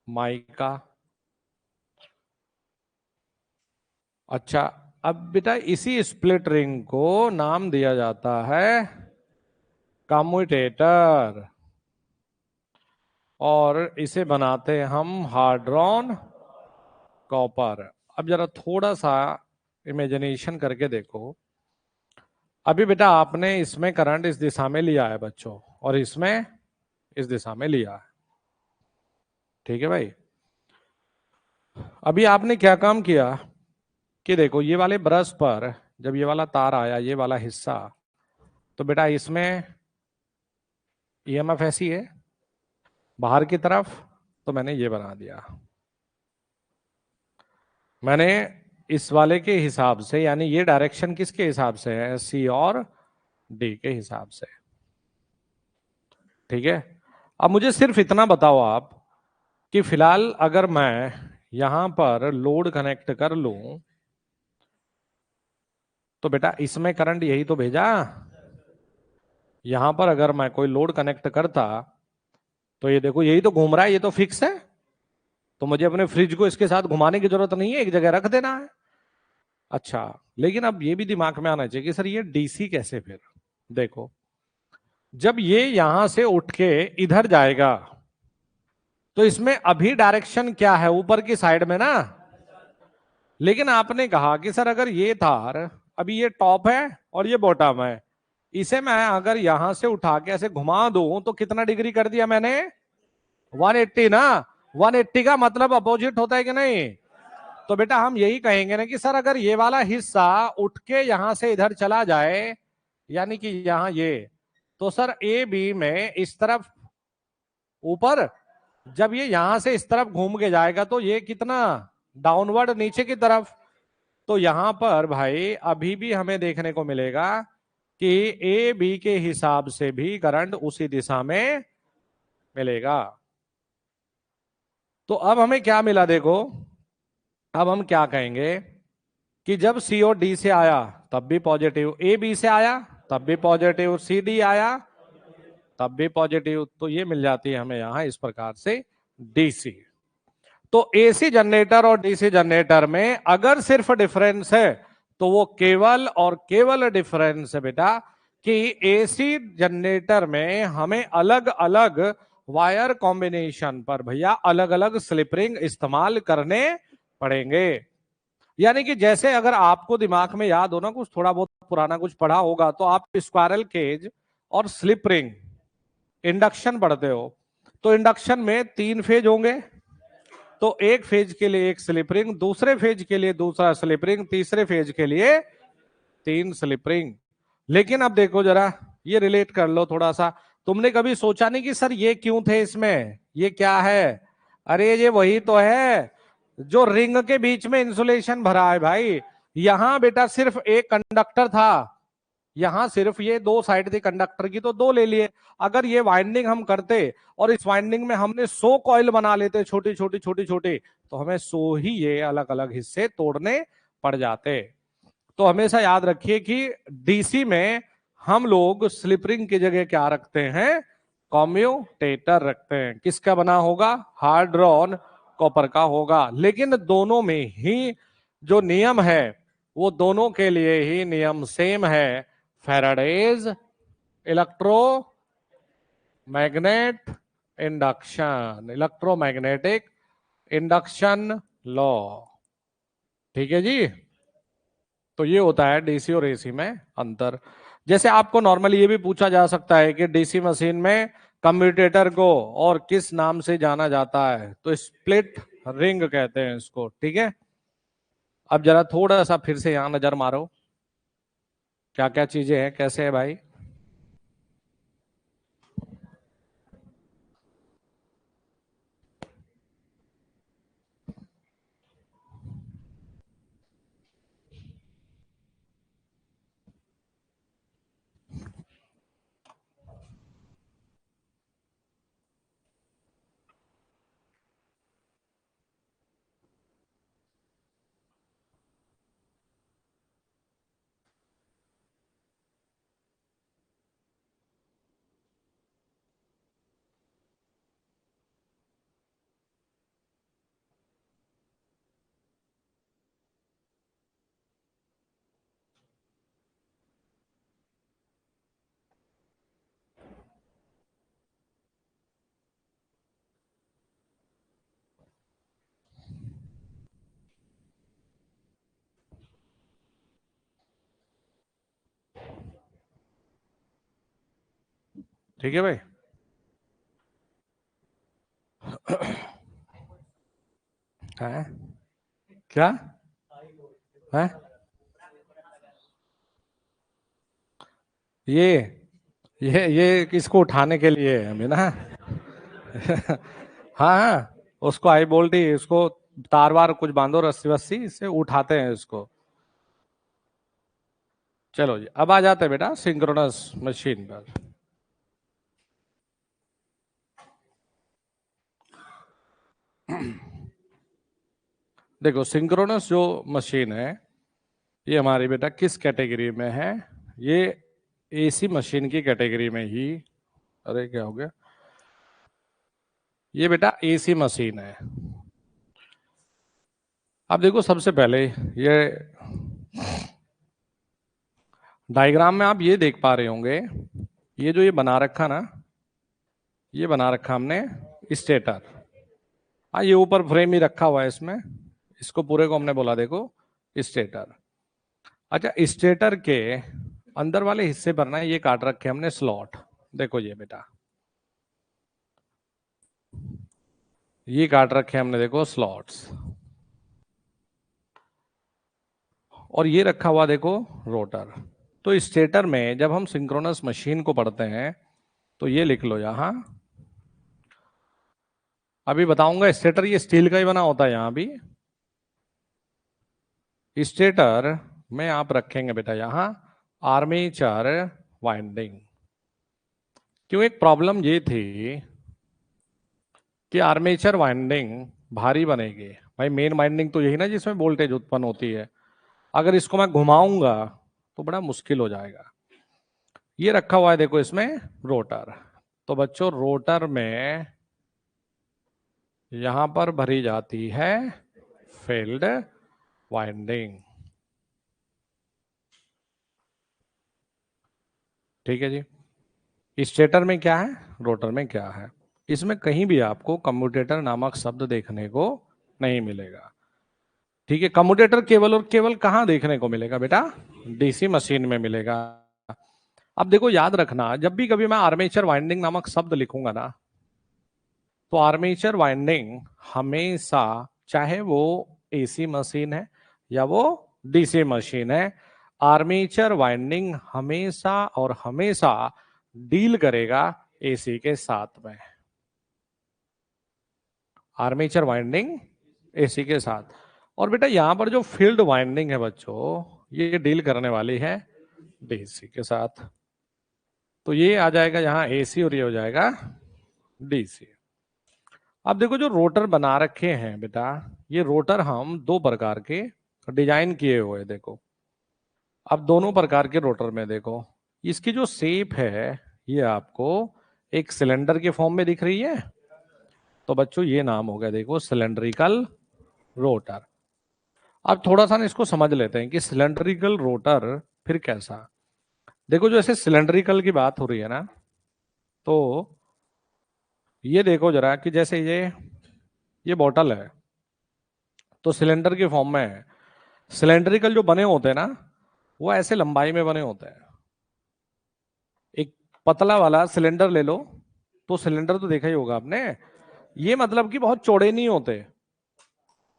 माइका। अच्छा, अब बेटा इसी स्प्लिट रिंग को नाम दिया जाता है कम्यूटेटर, और इसे बनाते हैं हम हार्ड्रॉन कॉपर। अब जरा थोड़ा सा इमेजिनेशन करके देखो। अभी बेटा आपने इसमें करंट इस दिशा में लिया है बच्चों, और इसमें इस दिशा में लिया है। ठीक है भाई। अभी आपने क्या काम किया कि देखो ये वाले ब्रश पर जब ये वाला तार आया, ये वाला हिस्सा, तो बेटा इसमें ईएमएफ ऐसी है बाहर की तरफ, तो मैंने ये बना दिया। मैंने इस वाले के हिसाब से, यानी ये डायरेक्शन किसके हिसाब से है, सी और डी के हिसाब से। ठीक है। अब मुझे सिर्फ इतना बताओ आप कि फिलहाल अगर मैं यहां पर लोड कनेक्ट कर लूं, तो बेटा इसमें करंट यही तो भेजा। यहां पर अगर मैं कोई लोड कनेक्ट करता, तो ये देखो यही तो घूम रहा है, ये तो फिक्स है। तो मुझे अपने फ्रिज को इसके साथ घुमाने की जरूरत नहीं है, एक जगह रख देना है। अच्छा, लेकिन अब ये भी दिमाग में आना चाहिए कि सर ये डीसी कैसे फिर। देखो, जब ये यहां से उठ के इधर जाएगा, तो इसमें अभी डायरेक्शन क्या है, ऊपर की साइड में ना। लेकिन आपने कहा कि सर अगर ये तार, अभी ये टॉप है और ये बॉटम है, इसे मैं अगर यहां से उठा के ऐसे घुमा दूं, तो कितना डिग्री कर दिया मैंने, 180 ना। 180 का मतलब अपोजिट होता है कि नहीं। तो बेटा हम यही कहेंगे ना कि सर अगर ये वाला हिस्सा उठ के यहां से इधर चला जाए, यानी कि यहां ये, तो सर ए बी में इस तरफ ऊपर, जब ये यहां से इस तरफ घूम के जाएगा, तो ये कितना डाउनवर्ड नीचे की तरफ। तो यहां पर भाई अभी भी हमें देखने को मिलेगा कि ए बी के हिसाब से भी करंट उसी दिशा में मिलेगा। तो अब हमें क्या मिला देखो, अब हम क्या कहेंगे कि जब सी और डी से आया तब भी पॉजिटिव, ए बी से आया तब भी पॉजिटिव, सी डी आया तब भी पॉजिटिव, तो ये मिल जाती है हमें यहां इस प्रकार से डीसी। तो एसी जनरेटर और डीसी जनरेटर में अगर सिर्फ डिफरेंस है, तो वो केवल और केवल डिफरेंस है बेटा कि एसी जनरेटर में हमें अलग अलग वायर कॉम्बिनेशन पर भैया अलग अलग स्लिप रिंग इस्तेमाल करने पड़ेंगे। यानी कि जैसे अगर आपको दिमाग में याद हो ना, कुछ थोड़ा बहुत पुराना कुछ पढ़ा होगा, तो आप स्क्वायरल केज और स्लिप रिंग इंडक्शन पढ़ते हो। तो इंडक्शन में 3 फेज होंगे, तो एक फेज के लिए एक स्लिप रिंग, दूसरे फेज के लिए दूसरा स्लिप रिंग, तीसरे फेज के लिए 3 स्लिप रिंग। लेकिन अब देखो जरा, ये रिलेट कर लो थोड़ा सा। तुमने कभी सोचा नहीं कि सर ये क्यों थे इसमें, ये क्या है। अरे ये वही तो है जो रिंग के बीच में इंसुलेशन भरा है भाई। यहां बेटा सिर्फ एक कंडक्टर था, यहां सिर्फ ये 2 साइड थी कंडक्टर की, तो 2 ले लिए। अगर ये वाइंडिंग हम करते और इस वाइंडिंग में हमने 100 कॉइल बना लेते, छोटी छोटी छोटी छोटी, तो हमें 100 ही ये अलग अलग हिस्से तोड़ने पड़ जाते। तो हमेशा याद रखिए कि डीसी में हम लोग स्लिप रिंग की जगह क्या रखते हैं, कम्यूटेटर रखते हैं। किसका बना होगा, हार्ड्रॉन कॉपर का होगा। लेकिन दोनों में ही जो नियम है, वो दोनों के लिए ही नियम सेम है, Faraday's electromagnet induction, electromagnetic induction law. ठीक है जी। तो ये होता है डीसी और एसी में अंतर। जैसे आपको नॉर्मली ये भी पूछा जा सकता है कि डीसी मशीन में कम्यूटेटर को और किस नाम से जाना जाता है, तो स्प्लिट रिंग कहते हैं इसको। ठीक है। अब जरा थोड़ा सा फिर से यहां नजर मारो, क्या क्या चीजें हैं, कैसे है भाई। ठीक है भाई। है क्या है ये ये किसको उठाने के लिए है हमें ना। हाँ हाँ, उसको आई बोल्टी, उसको तार वार कुछ बांधो, रस्सी वस्सी, इससे उठाते हैं इसको। चलो जी, अब आ जाते हैं बेटा सिंक्रोनस मशीन पर। देखो सिंक्रोनस जो मशीन है, ये हमारी बेटा किस कैटेगरी में है? ये एसी मशीन की कैटेगरी में ही। अरे क्या हो गया? ये बेटा एसी मशीन है। अब देखो सबसे पहले ये डायग्राम में आप ये देख पा रहे होंगे, ये जो ये बना रखा ना, ये बना रखा हमने स्टेटर। हाँ, ये ऊपर फ्रेम ही रखा हुआ है इसमें, इसको पूरे को हमने बोला देखो स्टेटर। अच्छा, स्टेटर के अंदर वाले हिस्से पर ना ये काट रखे हमने स्लॉट। देखो ये बेटा, ये काट रखे हमने देखो स्लॉट्स, और ये रखा हुआ देखो रोटर। तो स्टेटर में जब हम सिंक्रोनस मशीन को पढ़ते हैं तो ये लिख लो यहां। अभी बताऊंगा, स्टेटर ये स्टील का ही बना होता है। यहां भी स्टेटर में आप रखेंगे बेटा यहां आर्मेचर वाइंडिंग। क्यों? एक प्रॉब्लम ये थी कि आर्मेचर वाइंडिंग भारी बनेगी। भाई मेन वाइंडिंग तो यही ना जिसमें वोल्टेज उत्पन्न होती है, अगर इसको मैं घुमाऊंगा तो बड़ा मुश्किल हो जाएगा। ये रखा हुआ है देखो इसमें रोटर। तो बच्चों रोटर में यहां पर भरी जाती है फील्ड वाइंडिंग। ठीक है जी। स्टेटर में क्या है, रोटर में क्या है, इसमें कहीं भी आपको कम्यूटेटर नामक शब्द देखने को नहीं मिलेगा। ठीक है, कम्यूटेटर केवल और केवल कहां देखने को मिलेगा बेटा? डीसी मशीन में मिलेगा। अब देखो याद रखना, जब भी कभी मैं आर्मेचर वाइंडिंग नामक शब्द लिखूंगा ना, तो आर्मेचर वाइंडिंग हमेशा, चाहे वो एसी मशीन है या वो डीसी मशीन है, आर्मेचर वाइंडिंग हमेशा और हमेशा डील करेगा एसी के साथ में। आर्मेचर वाइंडिंग एसी के साथ। और बेटा यहां पर जो फील्ड वाइंडिंग है बच्चों, ये डील करने वाली है डीसी के साथ। तो ये आ जाएगा यहाँ एसी और ये हो जाएगा डीसी। अब देखो जो रोटर बना रखे हैं बेटा, ये रोटर हम दो प्रकार के डिजाइन किए हुए हैं। देखो अब दोनों प्रकार के रोटर में देखो, इसकी जो शेप है ये आपको एक सिलेंडर के फॉर्म में दिख रही है। तो बच्चों ये नाम हो गया देखो सिलेंड्रिकल रोटर। अब थोड़ा सा ना इसको समझ लेते हैं कि सिलेंड्रिकल रोटर फिर कैसा। देखो जो ऐसे सिलेंड्रिकल की बात हो रही है ना, तो ये देखो जरा कि जैसे ये बॉटल है तो सिलेंडर के फॉर्म में है। सिलेंड्रिकल जो बने होते हैं ना, वो ऐसे लंबाई में बने होते हैं। एक पतला वाला सिलेंडर ले लो, तो सिलेंडर तो देखा ही होगा आपने, ये मतलब कि बहुत चौड़े नहीं होते,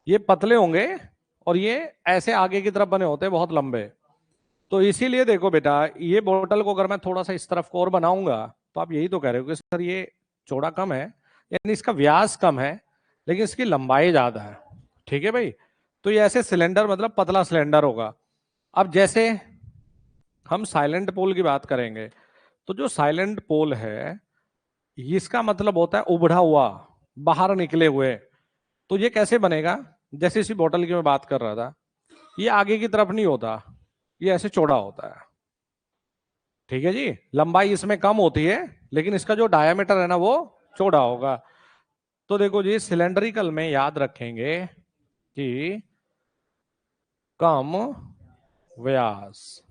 ये पतले होंगे, और ये ऐसे आगे की तरफ बने होते हैं बहुत लंबे। तो इसीलिए देखो बेटा, ये बोतल को अगर मैं थोड़ा सा इस तरफ को और बनाऊंगा, तो आप यही तो कह रहे हो कि सर ये चौड़ा कम है, यानी इसका व्यास कम है लेकिन इसकी लंबाई ज्यादा है। ठीक है भाई, तो ये ऐसे सिलेंडर मतलब पतला सिलेंडर होगा। अब जैसे हम साइलेंट पोल की बात करेंगे, तो जो साइलेंट पोल है इसका मतलब होता है उभड़ा हुआ, बाहर निकले हुए। तो ये कैसे बनेगा? जैसे इसी बोतल की मैं बात कर रहा था, ये आगे की तरफ नहीं होता, ये ऐसे चौड़ा होता है। ठीक है जी, लंबाई इसमें कम होती है लेकिन इसका जो डायामीटर है ना वो चौड़ा होगा। तो देखो जी सिलेंड्रिकल में याद रखेंगे कि कम व्यास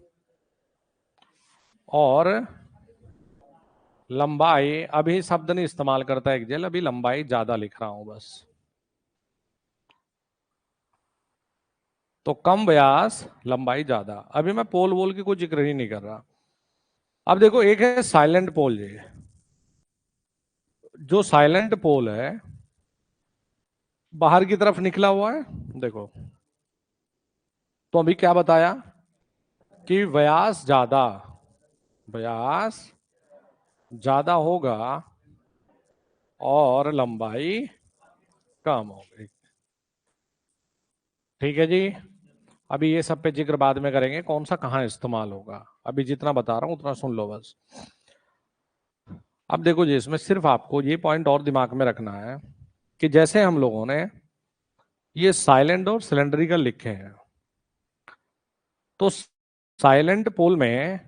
और लंबाई, अभी शब्द नहीं इस्तेमाल करता एक जेल, अभी लंबाई ज्यादा लिख रहा हूं बस। तो कम व्यास लंबाई ज्यादा, अभी मैं पोल वोल की कोई जिक्र ही नहीं कर रहा। अब देखो एक है साइलेंट पोल जी, जो साइलेंट पोल है बाहर की तरफ निकला हुआ है, देखो। तो अभी क्या बताया कि व्यास ज्यादा होगा और लंबाई कम होगी। ठीक है जी। अभी ये सब पे जिक्र बाद में करेंगे, कौन सा कहाँ इस्तेमाल होगा। अभी जितना बता रहा हूं उतना सुन लो बस। अब देखो जी, इसमें सिर्फ आपको ये पॉइंट और दिमाग में रखना है कि जैसे हम लोगों ने ये साइलेंट और सिलेंड्रिकल लिखे हैं, तो साइलेंट पोल में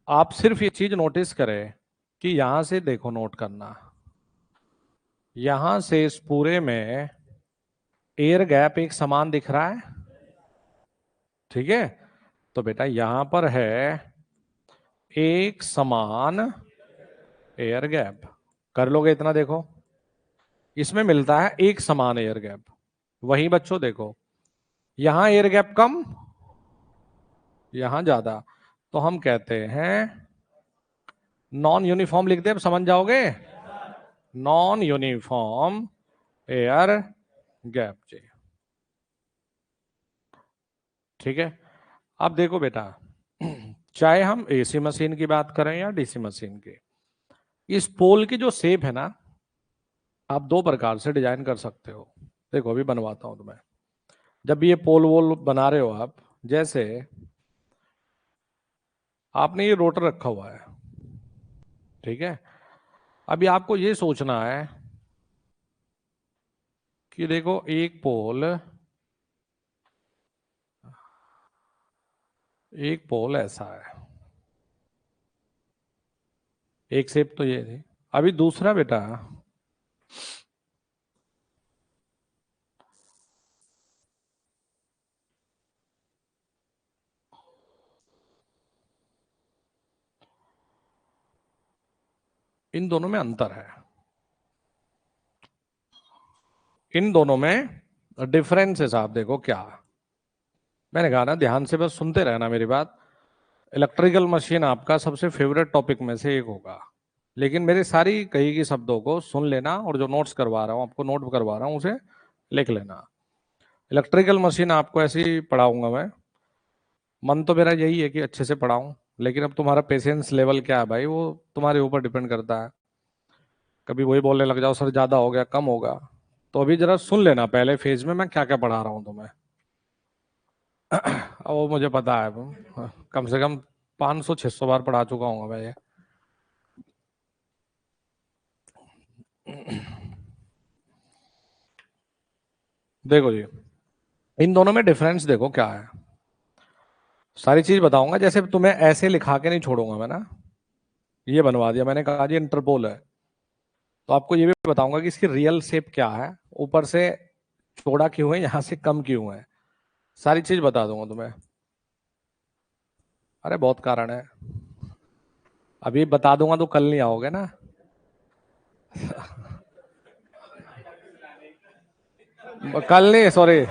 आप सिर्फ ये चीज नोटिस करें कि यहां से देखो, नोट करना, यहां से इस पूरे में एयर गैप एक समान दिख रहा है। ठीक है, तो बेटा यहां पर है एक समान एयर गैप। कर लोगे इतना, देखो इसमें मिलता है एक समान एयर गैप। वहीं बच्चों देखो, यहां एयर गैप कम, यहां ज्यादा, तो हम कहते हैं नॉन यूनिफॉर्म लिख दे, अब समझ जाओगे। नॉन यूनिफॉर्म एयर गैप जी। ठीक है, अब देखो बेटा, चाहे हम एसी मशीन की बात करें या डीसी मशीन की, इस पोल की जो शेप है ना, आप दो प्रकार से डिजाइन कर सकते हो। देखो अभी बनवाता हूं तुम्हें। जब भी ये पोल वोल बना रहे हो आप, जैसे आपने ये रोटर रखा हुआ है, ठीक है, अभी आपको ये सोचना है कि देखो एक पोल ऐसा है, एक शेप तो ये थी। अभी दूसरा बेटा, इन दोनों में अंतर है, इन दोनों में डिफरेंसेस आप देखो क्या है। मैंने कहा ना, ध्यान से बस सुनते रहना मेरी बात। इलेक्ट्रिकल मशीन आपका सबसे फेवरेट टॉपिक में से एक होगा, लेकिन मेरे सारी कही की शब्दों को सुन लेना, और जो नोट्स करवा रहा हूँ आपको, नोट करवा रहा हूँ उसे लिख लेना। इलेक्ट्रिकल मशीन आपको ऐसे ही पढ़ाऊंगा मैं। मन तो मेरा यही है कि अच्छे से पढ़ाऊं, लेकिन अब तुम्हारा पेशेंस लेवल क्या है भाई, वो तुम्हारे ऊपर डिपेंड करता है। कभी वही बोलने लग जाओ सर ज्यादा हो गया, कम होगा। तो अभी जरा सुन लेना पहले फेज में मैं क्या क्या पढ़ा रहा हूँ तुम्हें। वो मुझे पता है, कम से कम 500-600 बार पढ़ा चुका हूँ मैं ये। देखो जी, इन दोनों में डिफरेंस देखो क्या है। सारी चीज बताऊंगा, जैसे तुम्हें ऐसे लिखा के नहीं छोड़ूंगा मैं ना। ये बनवा दिया मैंने, कहा जी इंटरपोल है, तो आपको ये भी बताऊंगा कि इसकी रियल शेप क्या है, ऊपर से चौड़ा क्यों है, यहाँ से कम क्यों है, सारी चीज बता दूंगा तुम्हें। अरे बहुत कारण है, अभी बता दूंगा तो कल नहीं आओगे ना। कल नहीं, सॉरी,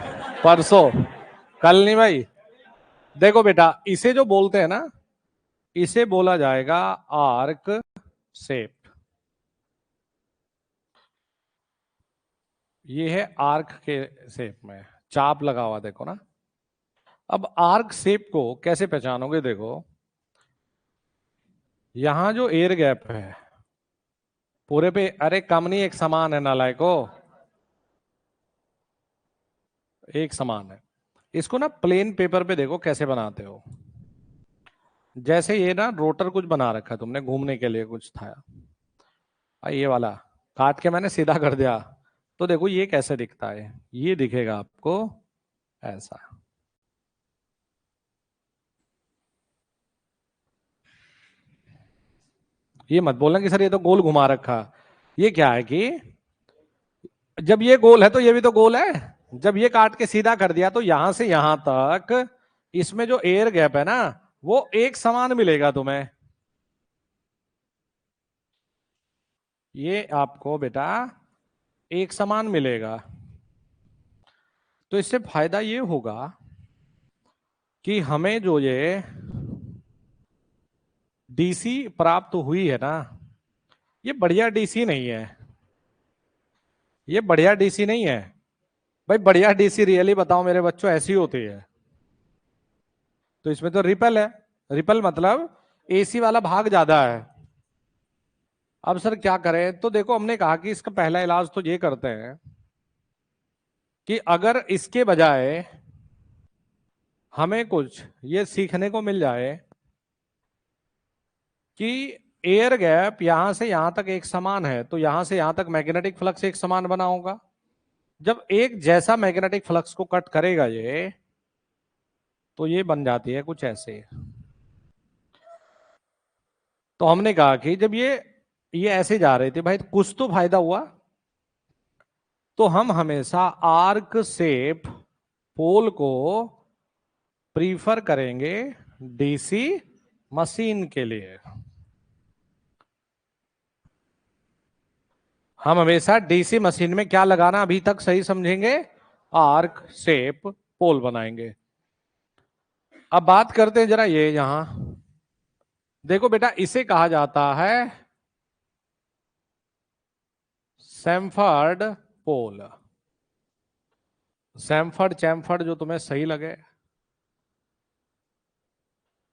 परसों। कल नहीं भाई। देखो बेटा, इसे जो बोलते हैं ना, इसे बोला जाएगा आर्क शेप। ये है आर्क के शेप में चाप लगा हुआ, देखो ना। अब आर्क शेप को कैसे पहचानोगे, देखो यहां जो एयर गैप है पूरे पे, अरे कम नहीं, एक समान है नालायको, एक समान है। इसको ना प्लेन पेपर पे देखो कैसे बनाते हो। जैसे ये ना रोटर कुछ बना रखा है तुमने, घूमने के लिए कुछ था, ये वाला काट के मैंने सीधा कर दिया, तो देखो ये कैसे दिखता है, ये दिखेगा आपको ऐसा। ये मत बोलना कि सर ये तो गोल घुमा रखा। ये क्या है कि जब ये गोल है तो ये भी तो गोल है। जब ये काट के सीधा कर दिया तो यहां से यहां तक इसमें जो एयर गैप है ना, वो एक समान मिलेगा तुम्हें। ये आपको बेटा एक समान मिलेगा। तो इससे फायदा ये होगा कि हमें जो ये डीसी प्राप्त हुई है ना, ये बढ़िया डीसी नहीं है, ये बढ़िया डीसी नहीं है भाई। बढ़िया डीसी रियली बताओ मेरे बच्चों ऐसी होती है। तो इसमें तो रिपल है, रिपल मतलब एसी वाला भाग ज्यादा है। अब सर क्या करें? तो देखो हमने कहा कि इसका पहला इलाज तो ये करते हैं कि अगर इसके बजाय हमें कुछ ये सीखने को मिल जाए कि एयर गैप यहां से यहां तक एक समान है, तो यहां से यहां तक मैग्नेटिक फ्लक्स एक समान बना होगा। जब एक जैसा मैग्नेटिक फ्लक्स को कट करेगा ये, तो ये बन जाती है कुछ ऐसे। तो हमने कहा कि जब ये ऐसे जा रहे थे भाई, तो कुछ तो फायदा हुआ। तो हम हमेशा आर्क शेप पोल को प्रीफर करेंगे डीसी मशीन के लिए। हम हमेशा डीसी मशीन में क्या लगाना अभी तक सही समझेंगे, आर्क शेप पोल बनाएंगे। अब बात करते हैं जरा ये यहां देखो बेटा, इसे कहा जाता है सैमफर्ड पोल। सैमफर्ड चैमफर्ड जो तुम्हें सही लगे,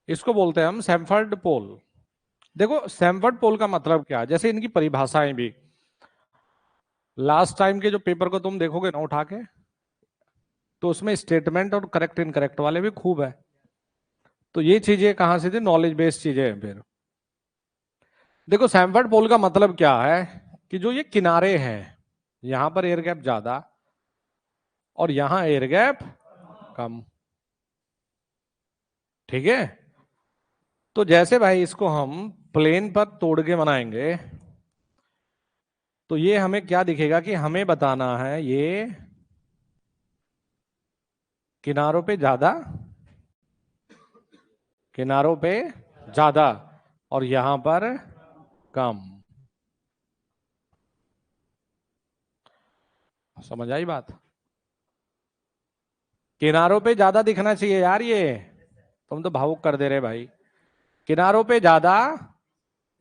इसको बोलते हैं हम सैमफर्ड पोल। देखो सैमफर्ड पोल का मतलब क्या है, जैसे इनकी परिभाषाएं भी लास्ट टाइम के जो पेपर को तुम देखोगे ना उठा के, तो उसमें स्टेटमेंट और करेक्ट इनकरेक्ट वाले भी खूब है। तो ये चीजें कहां से थी, नॉलेज बेस्ड चीजें हैं। फिर देखो सैमफर्ड पोल का मतलब क्या है कि जो ये किनारे हैं, यहां पर एयर गैप ज्यादा और यहां एयर गैप कम। ठीक है? तो जैसे भाई इसको हम प्लेन पर तोड़ के बनाएंगे, तो ये हमें क्या दिखेगा कि हमें बताना है ये किनारों पे ज्यादा, किनारों पे ज्यादा और यहां पर कम। समझ आई बात? किनारों पे ज्यादा दिखना चाहिए यार, ये तुम तो भावुक कर दे रहे भाई। किनारों पे ज्यादा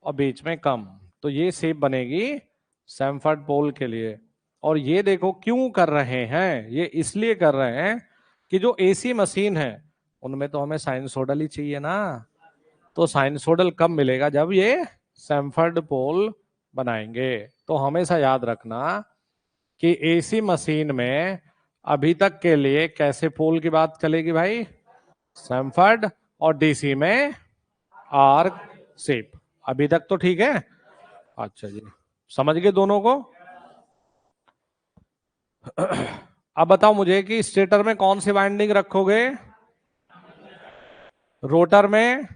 और बीच में कम, तो ये शेप बनेगी सैमफर्ड पोल के लिए। और ये देखो क्यों कर रहे हैं, ये इसलिए कर रहे हैं कि जो एसी मशीन है उनमें तो हमें साइनसोडल ही चाहिए ना। तो साइनसोडल कब मिलेगा, जब ये सैमफर्ड पोल बनाएंगे। तो हमेशा याद रखना कि एसी मशीन में अभी तक के लिए कैसे पोल की बात चलेगी भाई, सैमफर्ड, और डीसी में आर्क शेप। अभी तक तो ठीक है? अच्छा जी, समझ गए दोनों को? अब बताओ मुझे कि स्टेटर में कौन सी वाइंडिंग रखोगे, रोटर में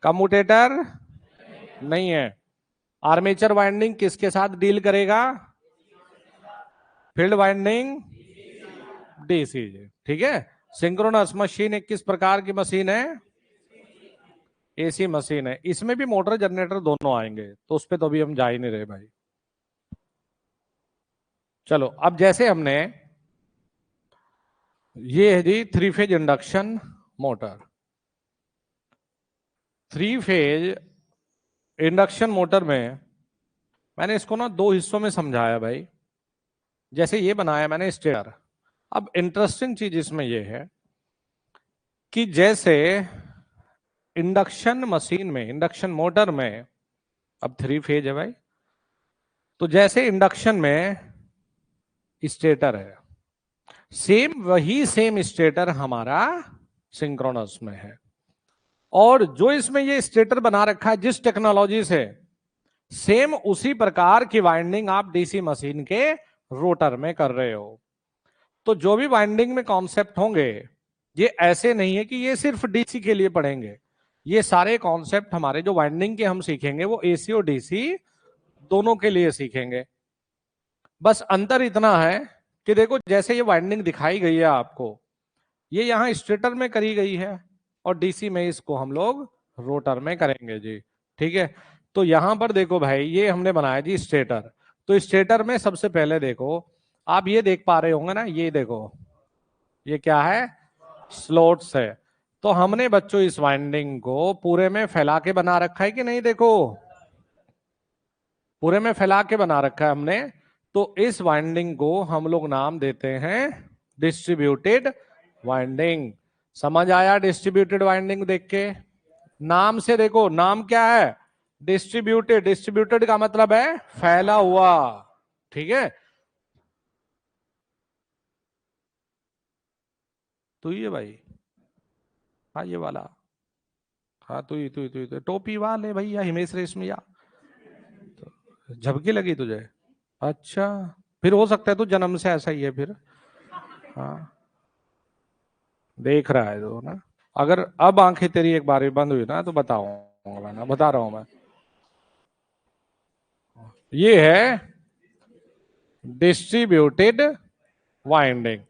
कम्यूटेटर नहीं है। आर्मेचर वाइंडिंग किसके साथ डील करेगा, फील्ड वाइंडिंग डीसी। ठीक है? सिंक्रोनस मशीन एक किस प्रकार की मशीन है, एसी मशीन है। इसमें भी मोटर जनरेटर दोनों आएंगे, तो उस पर तो अभी हम जा ही नहीं रहे भाई। चलो अब जैसे हमने ये है जी three phase induction motor. Three phase induction motor में मैंने इसको ना दो हिस्सों में समझाया भाई। जैसे ये बनाया मैंने स्टेटर। अब इंटरेस्टिंग चीज इसमें यह है कि जैसे इंडक्शन मशीन में, इंडक्शन मोटर में, अब थ्री फेज है भाई, तो जैसे इंडक्शन में स्टेटर है, सेम वही सेम स्टेटर हमारा सिंक्रोनस में है। और जो इसमें ये स्टेटर बना रखा है जिस टेक्नोलॉजी से, सेम उसी प्रकार की वाइंडिंग आप डीसी मशीन के रोटर में कर रहे हो। तो जो भी वाइंडिंग में कॉन्सेप्ट होंगे, ये ऐसे नहीं है कि ये सिर्फ डीसी के लिए पढ़ेंगे। ये सारे कॉन्सेप्ट हमारे जो वाइंडिंग के हम सीखेंगे वो एसी और डीसी दोनों के लिए सीखेंगे। बस अंतर इतना है कि देखो जैसे ये वाइंडिंग दिखाई गई है आपको, ये यहां स्टेटर में करी गई है और डीसी में इसको हम लोग रोटर में करेंगे जी। ठीक है? तो यहां पर देखो भाई, ये हमने बनाया जी स्टेटर। तो स्टेटर में सबसे पहले देखो, आप ये देख पा रहे होंगे ना, ये देखो ये क्या है, स्लोट्स है। तो हमने बच्चों इस वाइंडिंग को पूरे में फैला के बना रखा है कि नहीं, देखो पूरे में फैला के बना रखा है हमने, तो इस वाइंडिंग को हम लोग नाम देते हैं डिस्ट्रीब्यूटेड वाइंडिंग। समझ आया डिस्ट्रीब्यूटेड वाइंडिंग देख के? नाम से देखो, नाम क्या है? डिस्ट्रीब्यूटेड। डिस्ट्रीब्यूटेड का मतलब है फैला हुआ, ठीक है। तो ये भाई, हाँ ये वाला, हाँ तू टोपी वाले भैया हिमेश रेशमिया, झपकी लगी तुझे? अच्छा, फिर हो सकता है तू जन्म से ऐसा ही है फिर। हाँ, देख रहा है तो ना। अगर अब आंखें तेरी एक बार भी बंद हुई ना तो बताऊंगा ना, बता रहा हूं मैं। ये है डिस्ट्रीब्यूटेड वाइंडिंग।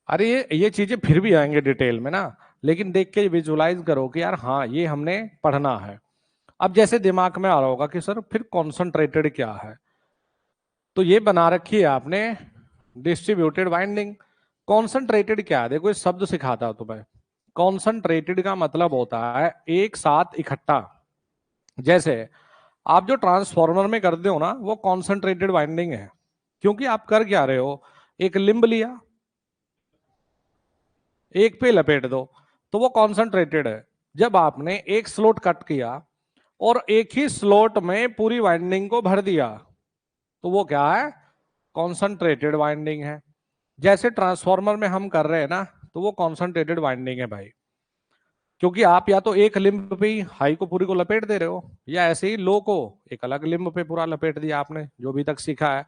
अरे ये चीजें फिर भी आएंगे डिटेल में ना, लेकिन देख के विजुलाइज करो कि यार हाँ ये हमने पढ़ना है। अब जैसे दिमाग में आ रहा होगा कि सर फिर कॉन्सेंट्रेटेड क्या है, तो ये बना रखी है आपने डिस्ट्रीब्यूटेड वाइंडिंग। कॉन्सेंट्रेटेड क्या है? देखो इस शब्द सिखाता हूं तुम्हें। कॉन्सेंट्रेटेड का मतलब होता है एक साथ इकट्ठा। जैसे आप जो ट्रांसफॉर्मर में करते हो ना, वो कॉन्सेंट्रेटेड वाइंडिंग है। क्योंकि आप कर क्या रहे हो, एक लिंब लिया, एक पे लपेट दो, तो वो कॉन्सेंट्रेटेड है। जब आपने एक स्लॉट कट किया और एक ही स्लॉट में पूरी वाइंडिंग को भर दिया, तो वो क्या है? कॉन्सेंट्रेटेड वाइंडिंग है। जैसे ट्रांसफॉर्मर में हम कर रहे हैं ना, तो वो कॉन्सेंट्रेटेड वाइंडिंग है भाई। क्योंकि आप या तो एक लिंब पे ही हाई को पूरी को लपेट दे रहे हो, या ऐसे ही लो को एक अलग लिंब पे पूरा लपेट दिया आपने, जो भी तक सीखा है।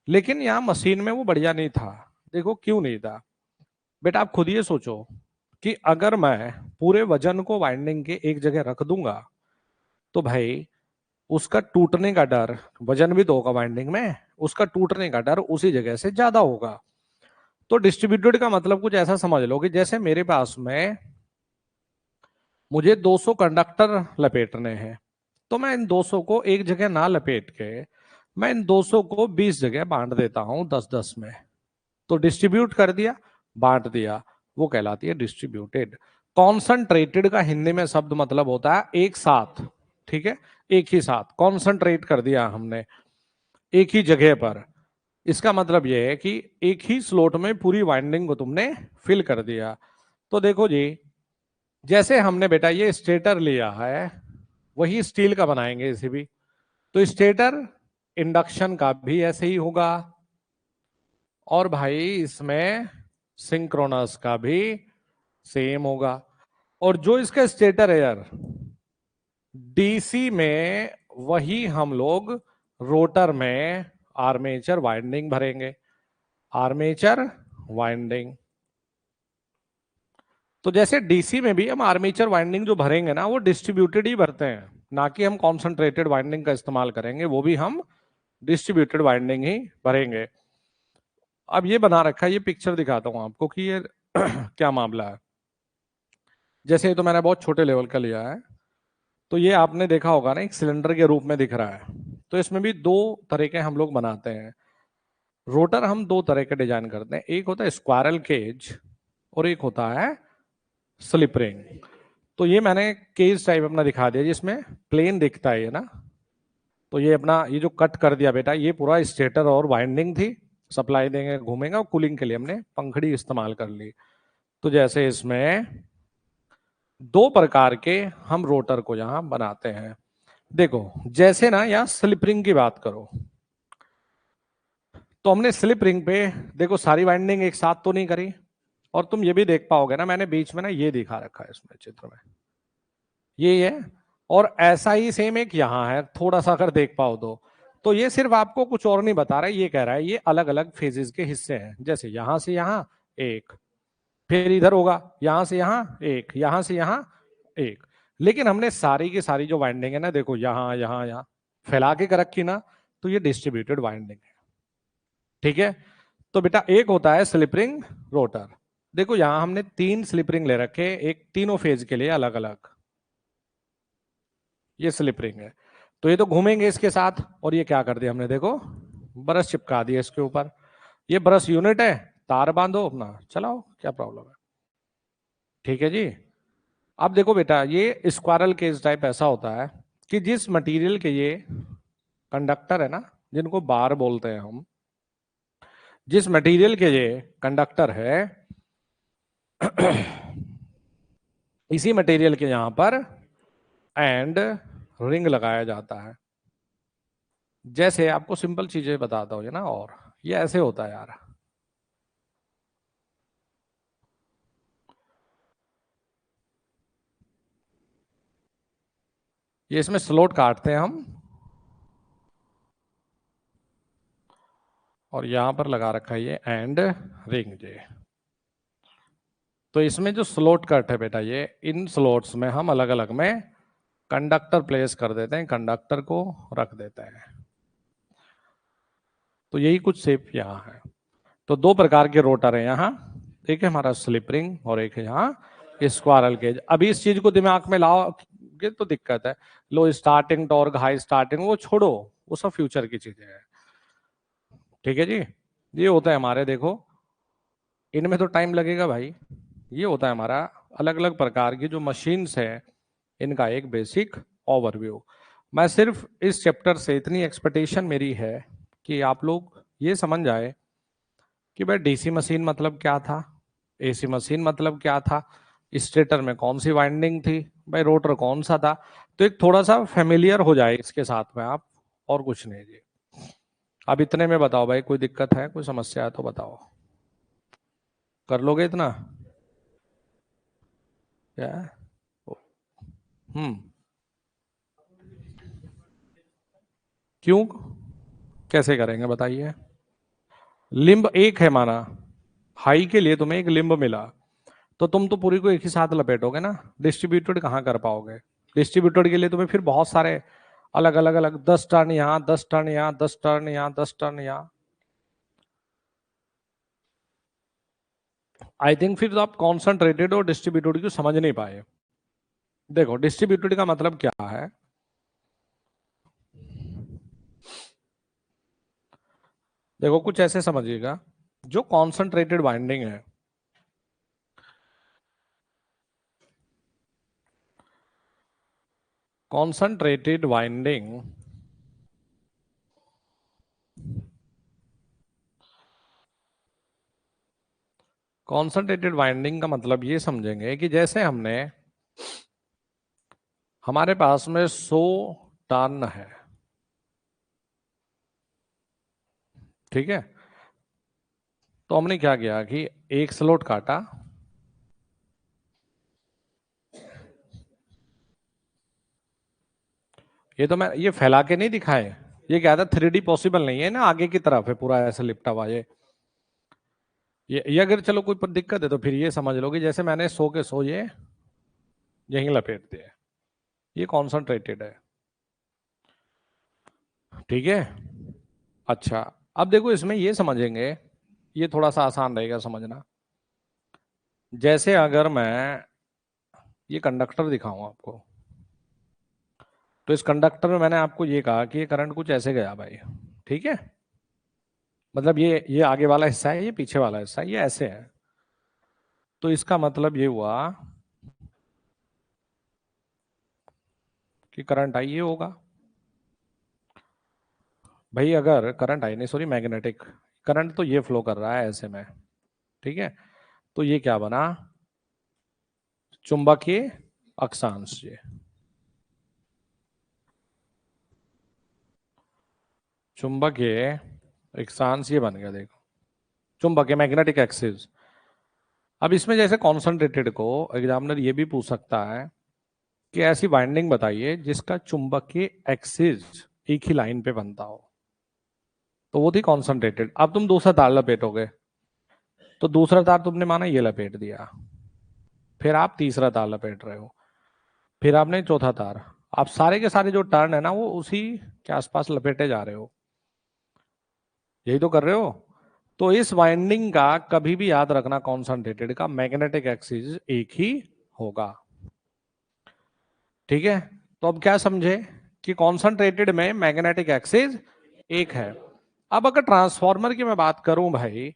लेकिन यहाँ मशीन में वो बढ़िया नहीं था। देखो क्यों नहीं था बेटा, आप खुद ये सोचो कि अगर मैं पूरे वजन को वाइंडिंग के एक जगह रख दूंगा, तो भाई उसका टूटने का डर, वजन भी तो होगा वाइंडिंग में, उसका टूटने का डर उसी जगह से ज्यादा होगा। तो डिस्ट्रीब्यूटेड का मतलब कुछ ऐसा समझ लो कि जैसे मेरे पास में मुझे 200 कंडक्टर लपेटने हैं, तो मैं इन 200 को एक जगह ना लपेट के मैं इन 200 को 20 जगह बांट देता हूं, 10-10 में। तो डिस्ट्रीब्यूट कर दिया, बांट दिया, वो कहलाती है डिस्ट्रीब्यूटेड। कॉन्सेंट्रेटेड का हिंदी में शब्द मतलब होता है एक साथ, ठीक है। एक ही साथ कॉन्सेंट्रेट कर दिया हमने एक ही जगह पर। इसका मतलब यह है कि एक ही स्लॉट में पूरी वाइंडिंग को तुमने फिल कर दिया। तो देखो जी, जैसे हमने बेटा ये स्टेटर लिया है, वही स्टील का बनाएंगे इसे भी। तो स्टेटर इंडक्शन का भी ऐसे ही होगा, और भाई इसमें सिंक्रोनस का भी सेम होगा। और जो इसका स्टेटर है यार डीसी में, वही हम लोग रोटर में आर्मेचर वाइंडिंग भरेंगे। आर्मेचर वाइंडिंग, तो जैसे डीसी में भी हम आर्मेचर वाइंडिंग जो भरेंगे ना, वो डिस्ट्रीब्यूटेड ही भरते हैं, ना कि हम कॉन्सेंट्रेटेड वाइंडिंग का इस्तेमाल करेंगे, वो भी हम डिस्ट्रीब्यूटेड वाइंडिंग ही भरेंगे। अब ये बना रखा है, ये पिक्चर दिखाता हूं आपको कि ये क्या मामला है। जैसे ये तो मैंने बहुत छोटे लेवल का लिया है, तो ये आपने देखा होगा ना, एक सिलेंडर के रूप में दिख रहा है। तो इसमें भी दो तरह के हम लोग बनाते हैं। रोटर हम दो तरह के डिजाइन करते हैं, एक होता है स्क्वायरल केज और एक होता है स्लिप रिंग। तो ये मैंने केज टाइप अपना दिखा दिया जिसमें प्लेन दिखता है ये ना। तो ये अपना ये जो कट कर दिया बेटा, ये पूरा स्टेटर और वाइंडिंग थी, सप्लाई देंगे घूमेगा, और कूलिंग के लिए हमने पंखड़ी इस्तेमाल कर ली। तो जैसे इसमें दो प्रकार के हम रोटर को यहां बनाते हैं। देखो जैसे ना यहाँ स्लिप रिंग की बात करो, तो हमने स्लिप रिंग पे देखो सारी वाइंडिंग एक साथ तो नहीं करी। और तुम ये भी देख पाओगे ना, मैंने बीच में ना ये दिखा रखा है इसमें चित्र में, ये है। और ऐसा ही सेम एक यहाँ है, थोड़ा सा अगर देख पाओ तो ये सिर्फ आपको कुछ और नहीं बता रहा है, ये कह रहा है ये अलग अलग फेजेस के हिस्से हैं। जैसे यहां से यहां एक, फिर इधर होगा यहां से यहां एक, यहां से यहां एक। लेकिन हमने सारी की सारी जो वाइंडिंग है ना, देखो यहां यहां यहां फैला के कर रखी ना, तो ये डिस्ट्रीब्यूटेड वाइंडिंग है, ठीक है। तो बेटा एक होता है स्लिप रिंग रोटर। देखो यहां हमने तीन स्लिप रिंग ले रखे, एक तीनों फेज के लिए अलग अलग, ये स्लिप रिंग है। तो ये तो घूमेंगे इसके साथ, और ये क्या कर दिया हमने, देखो ब्रश चिपका दिया इसके ऊपर। ये ब्रश यूनिट है, तार बांधो अपना चलाओ, क्या प्रॉब्लम है, ठीक है जी। अब देखो बेटा, ये स्क्वायरल केज टाइप ऐसा होता है कि जिस मटेरियल के ये कंडक्टर है ना, जिनको बार बोलते हैं हम, जिस मटेरियल के ये कंडक्टर है इसी मटेरियल के यहां पर एंड रिंग लगाया जाता है। जैसे आपको सिंपल चीजें बताता हूँ ना, और ये ऐसे होता है यार। ये इसमें स्लोट काटते हैं हम, और यहां पर लगा रखा है ये एंड रिंग जे। तो इसमें जो स्लोट कट है बेटा, ये इन स्लोट्स में हम अलग अलग में कंडक्टर प्लेस कर देते हैं, कंडक्टर को रख देते हैं। तो यही कुछ शेप यहाँ है। तो दो प्रकार के रोटर है यहाँ, एक है हमारा स्लिप रिंग और एक है यहाँ स्क्वारल केज। अभी इस चीज को दिमाग में लाओगे तो दिक्कत है। लो स्टार्टिंग टॉर्क, हाई स्टार्टिंग, वो छोड़ो, वो सब फ्यूचर की चीजें हैं। ठीक है जी। ये होता है हमारे, देखो इनमें तो टाइम लगेगा भाई। ये होता है हमारा अलग अलग प्रकार की जो मशीन्स है, इनका एक बेसिक ओवरव्यू। मैं सिर्फ इस चैप्टर से इतनी एक्सपेक्टेशन मेरी है कि आप लोग ये समझ जाए कि भाई डीसी मशीन मतलब क्या था, एसी मशीन मतलब क्या था, स्टेटर में कौन सी वाइंडिंग थी, भाई रोटर कौन सा था। तो एक थोड़ा सा फेमिलियर हो जाए इसके साथ में आप, और कुछ नहीं जी। अब इतने में बताओ भाई, कोई दिक्कत है, कोई समस्या है तो बताओ। कर लोगे इतना? क्या? हम्म। क्यों? कैसे करेंगे बताइए? लिंब एक है माना, हाई के लिए तुम्हें एक लिंब मिला, तो तुम तो पूरी को एक ही साथ लपेटोगे ना, डिस्ट्रीब्यूटेड कहाँ कर पाओगे? डिस्ट्रीब्यूटेड के लिए तुम्हें फिर बहुत सारे अलग अलग अलग 10 टर्न यहाँ, 10 टर्न यहाँ, 10 टर्न यहाँ, 10 टर्न यहाँ। आई थिंक फिर तो आप कॉन्सेंट्रेटेड और डिस्ट्रीब्यूटेड को समझ नहीं पाए। देखो डिस्ट्रीब्यूटेड का मतलब क्या है, देखो कुछ ऐसे समझिएगा, जो कॉन्सेंट्रेटेड वाइंडिंग है, कॉन्सेंट्रेटेड वाइंडिंग कॉन्सेंट्रेटेड वाइंडिंग का मतलब ये समझेंगे कि जैसे हमने, हमारे पास में 100 टर्न है, ठीक है। तो हमने क्या किया कि एक स्लोट काटा, ये तो मैं ये फैला के नहीं दिखाए, ये क्या था, 3D पॉसिबल नहीं है ना, आगे की तरफ है पूरा ऐसे लिपटा हुआ ये अगर चलो कोई पर दिक्कत है तो फिर ये समझ लो कि जैसे मैंने 100 के 100 ये यहीं लपेट दिए, ये कॉन्सेंट्रेटेड है, ठीक है। अच्छा, अब देखो इसमें ये समझेंगे, ये थोड़ा सा आसान रहेगा समझना। जैसे अगर मैं ये कंडक्टर दिखाऊं आपको, तो इस कंडक्टर में मैंने आपको ये कहा कि ये करंट कुछ ऐसे गया भाई, ठीक है। मतलब ये आगे वाला हिस्सा है, ये पीछे वाला हिस्सा है, ये ऐसे है। तो इसका मतलब ये हुआ कि करंट आई ये होगा भाई। अगर करंट आई नहीं, सॉरी, मैग्नेटिक करंट, तो ये फ्लो कर रहा है ऐसे में, ठीक है। तो ये क्या बना, चुंबकीय अक्षांश। ये चुंबकीय अक्षांश ये बन गया, देखो, चुंबकीय मैग्नेटिक एक्सिस। अब इसमें जैसे कॉन्सेंट्रेटेड को एग्जामिनर ये भी पूछ सकता है कि ऐसी बाइंडिंग बताइए जिसका चुंबकीय एक्सिस एक ही लाइन पे बनता हो, तो वो थी कॉन्सेंट्रेटेड। अब तुम दूसरा तार लपेटोगे, तो दूसरा तार तुमने माना ये लपेट दिया, फिर आप तीसरा तार लपेट रहे हो, फिर आपने चौथा तार, आप सारे के सारे जो टर्न है ना वो उसी के आसपास लपेटे जा रहे हो, यही तो कर रहे हो। तो इस वाइंडिंग का कभी भी याद रखना, कॉन्सेंट्रेटेड का मैग्नेटिक एक्सिस एक ही होगा, ठीक है। तो अब क्या समझे कि कॉन्सेंट्रेटेड में मैग्नेटिक एक्सिस एक है। अब अगर ट्रांसफार्मर की मैं बात करूं भाई,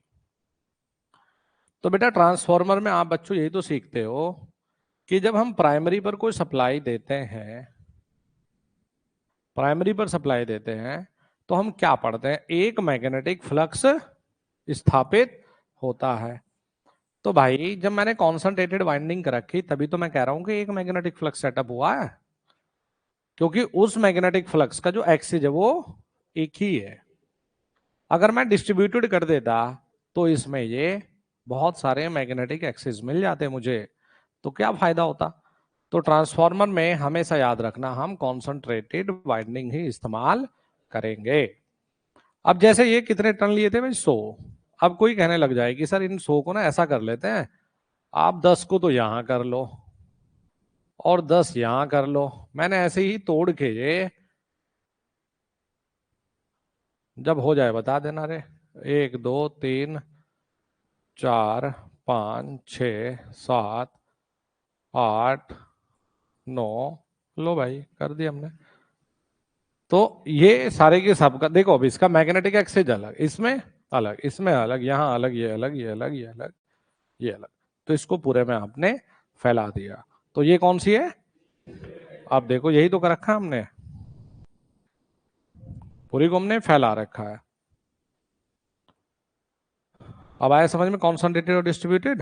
तो बेटा ट्रांसफार्मर में आप बच्चों यही तो सीखते हो कि जब हम प्राइमरी पर कोई सप्लाई देते हैं, प्राइमरी पर सप्लाई देते हैं तो हम क्या पढ़ते हैं, एक मैग्नेटिक फ्लक्स स्थापित होता है। तो भाई जब मैंने कॉन्सेंट्रेटेड वाइंडिंग कर रखी तभी तो मैं कह रहा हूं कि एक मैग्नेटिक फ्लक्स सेटअप हुआ है, क्योंकि उस मैग्नेटिक फ्लक्स का जो एक्सिस है वो एक ही है। अगर मैं डिस्ट्रीब्यूटेड कर देता तो इसमें ये बहुत सारे मैग्नेटिक एक्सिस मिल जाते मुझे, तो क्या फायदा होता। तो ट्रांसफार्मर में हमेशा याद रखना हम कॉन्सेंट्रेटेड वाइंडिंग ही इस्तेमाल करेंगे। अब जैसे ये कितने टर्न लिए थे भाई, 100। अब कोई कहने लग जाए कि सर इन 100 को ना ऐसा कर लेते हैं, आप 10 को तो यहां कर लो और 10 यहां कर लो। मैंने ऐसे ही तोड़ के ये, जब हो जाए बता देना रे। 1 2 3 4 5 6 7 8 9, लो भाई कर दिया हमने। तो ये सारे के सब का देखो, अब इसका मैग्नेटिक एक्सिस अलग, इसमें अलग, इसमें अलग, यहाँ अलग, ये अलग, ये अलग, ये अलग, ये अलग। तो इसको पूरे में आपने फैला दिया। तो ये कौन सी है, आप देखो यही तो कर रखा है हमने, पूरी को हमने फैला रखा है। अब आया समझ में कॉन्सेंट्रेटेड और डिस्ट्रीब्यूटेड।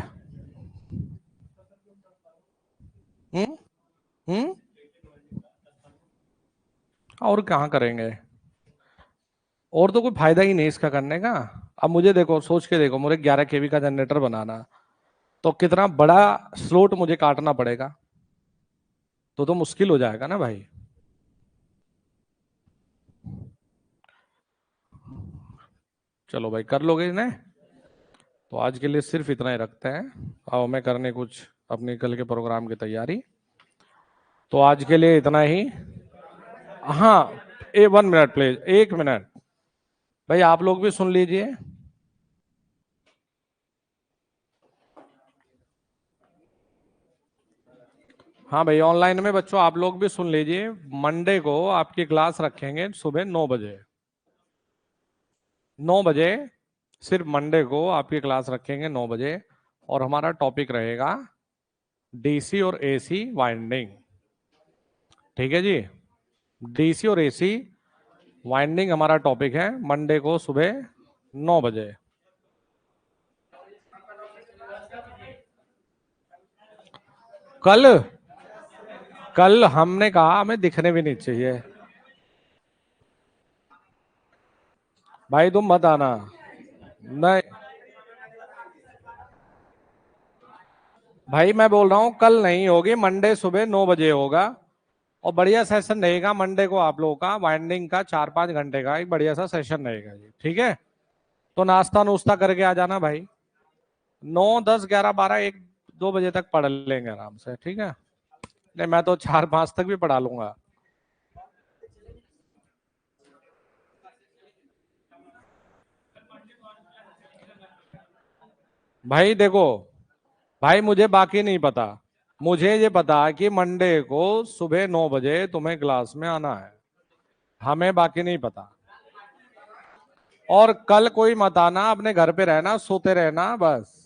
हम्म हम्म और कहाँ करेंगे, और तो कोई फायदा ही नहीं इसका करने का। अब मुझे देखो, सोच के देखो, मुझे 11 केवी का जनरेटर बनाना, तो कितना बड़ा स्लोट मुझे काटना पड़ेगा, तो मुश्किल हो जाएगा ना भाई। चलो भाई कर लोगे इन्हें, तो आज के लिए सिर्फ इतना ही रखते हैं। आओ मैं करने कुछ अपनी कल के प्रोग्राम की तैयारी। तो आज के लिए इतना ही। हाँ, 1 मिनट प्लीज, 1 मिनट भाई, आप लोग भी सुन लीजिए। हाँ भाई, ऑनलाइन में बच्चों आप लोग भी सुन लीजिए। मंडे को आपकी क्लास रखेंगे सुबह 9 बजे, 9 बजे, सिर्फ मंडे को आपकी क्लास रखेंगे 9 बजे। और हमारा टॉपिक रहेगा डीसी और एसी वाइंडिंग। ठीक है जी, डीसी और एसी वाइंडिंग हमारा टॉपिक है मंडे को सुबह 9 बजे। कल, कल हमने कहा हमें दिखने भी नहीं चाहिए भाई, तुम मत आना। नहीं भाई, मैं बोल रहा हूँ कल नहीं होगी, मंडे सुबह 9 बजे होगा। और बढ़िया सेशन रहेगा मंडे को आप लोगों का, वाइंडिंग का 4-5 घंटे का एक बढ़िया सा सेशन रहेगा जी। ठीक है, तो नाश्ता नुश्ता करके आ जाना भाई। 9 10 11 12 1 2 बजे तक पढ़ लेंगे आराम से, ठीक है। नहीं मैं तो 4 5 तक भी पढ़ा लूंगा। भाई देखो, भाई मुझे बाकी नहीं पता, मुझे ये पता है कि मंडे को सुबह 9 बजे तुम्हें क्लास में आना है, हमें बाकी नहीं पता। और कल कोई मत आना, अपने घर पे रहना, सोते रहना बस।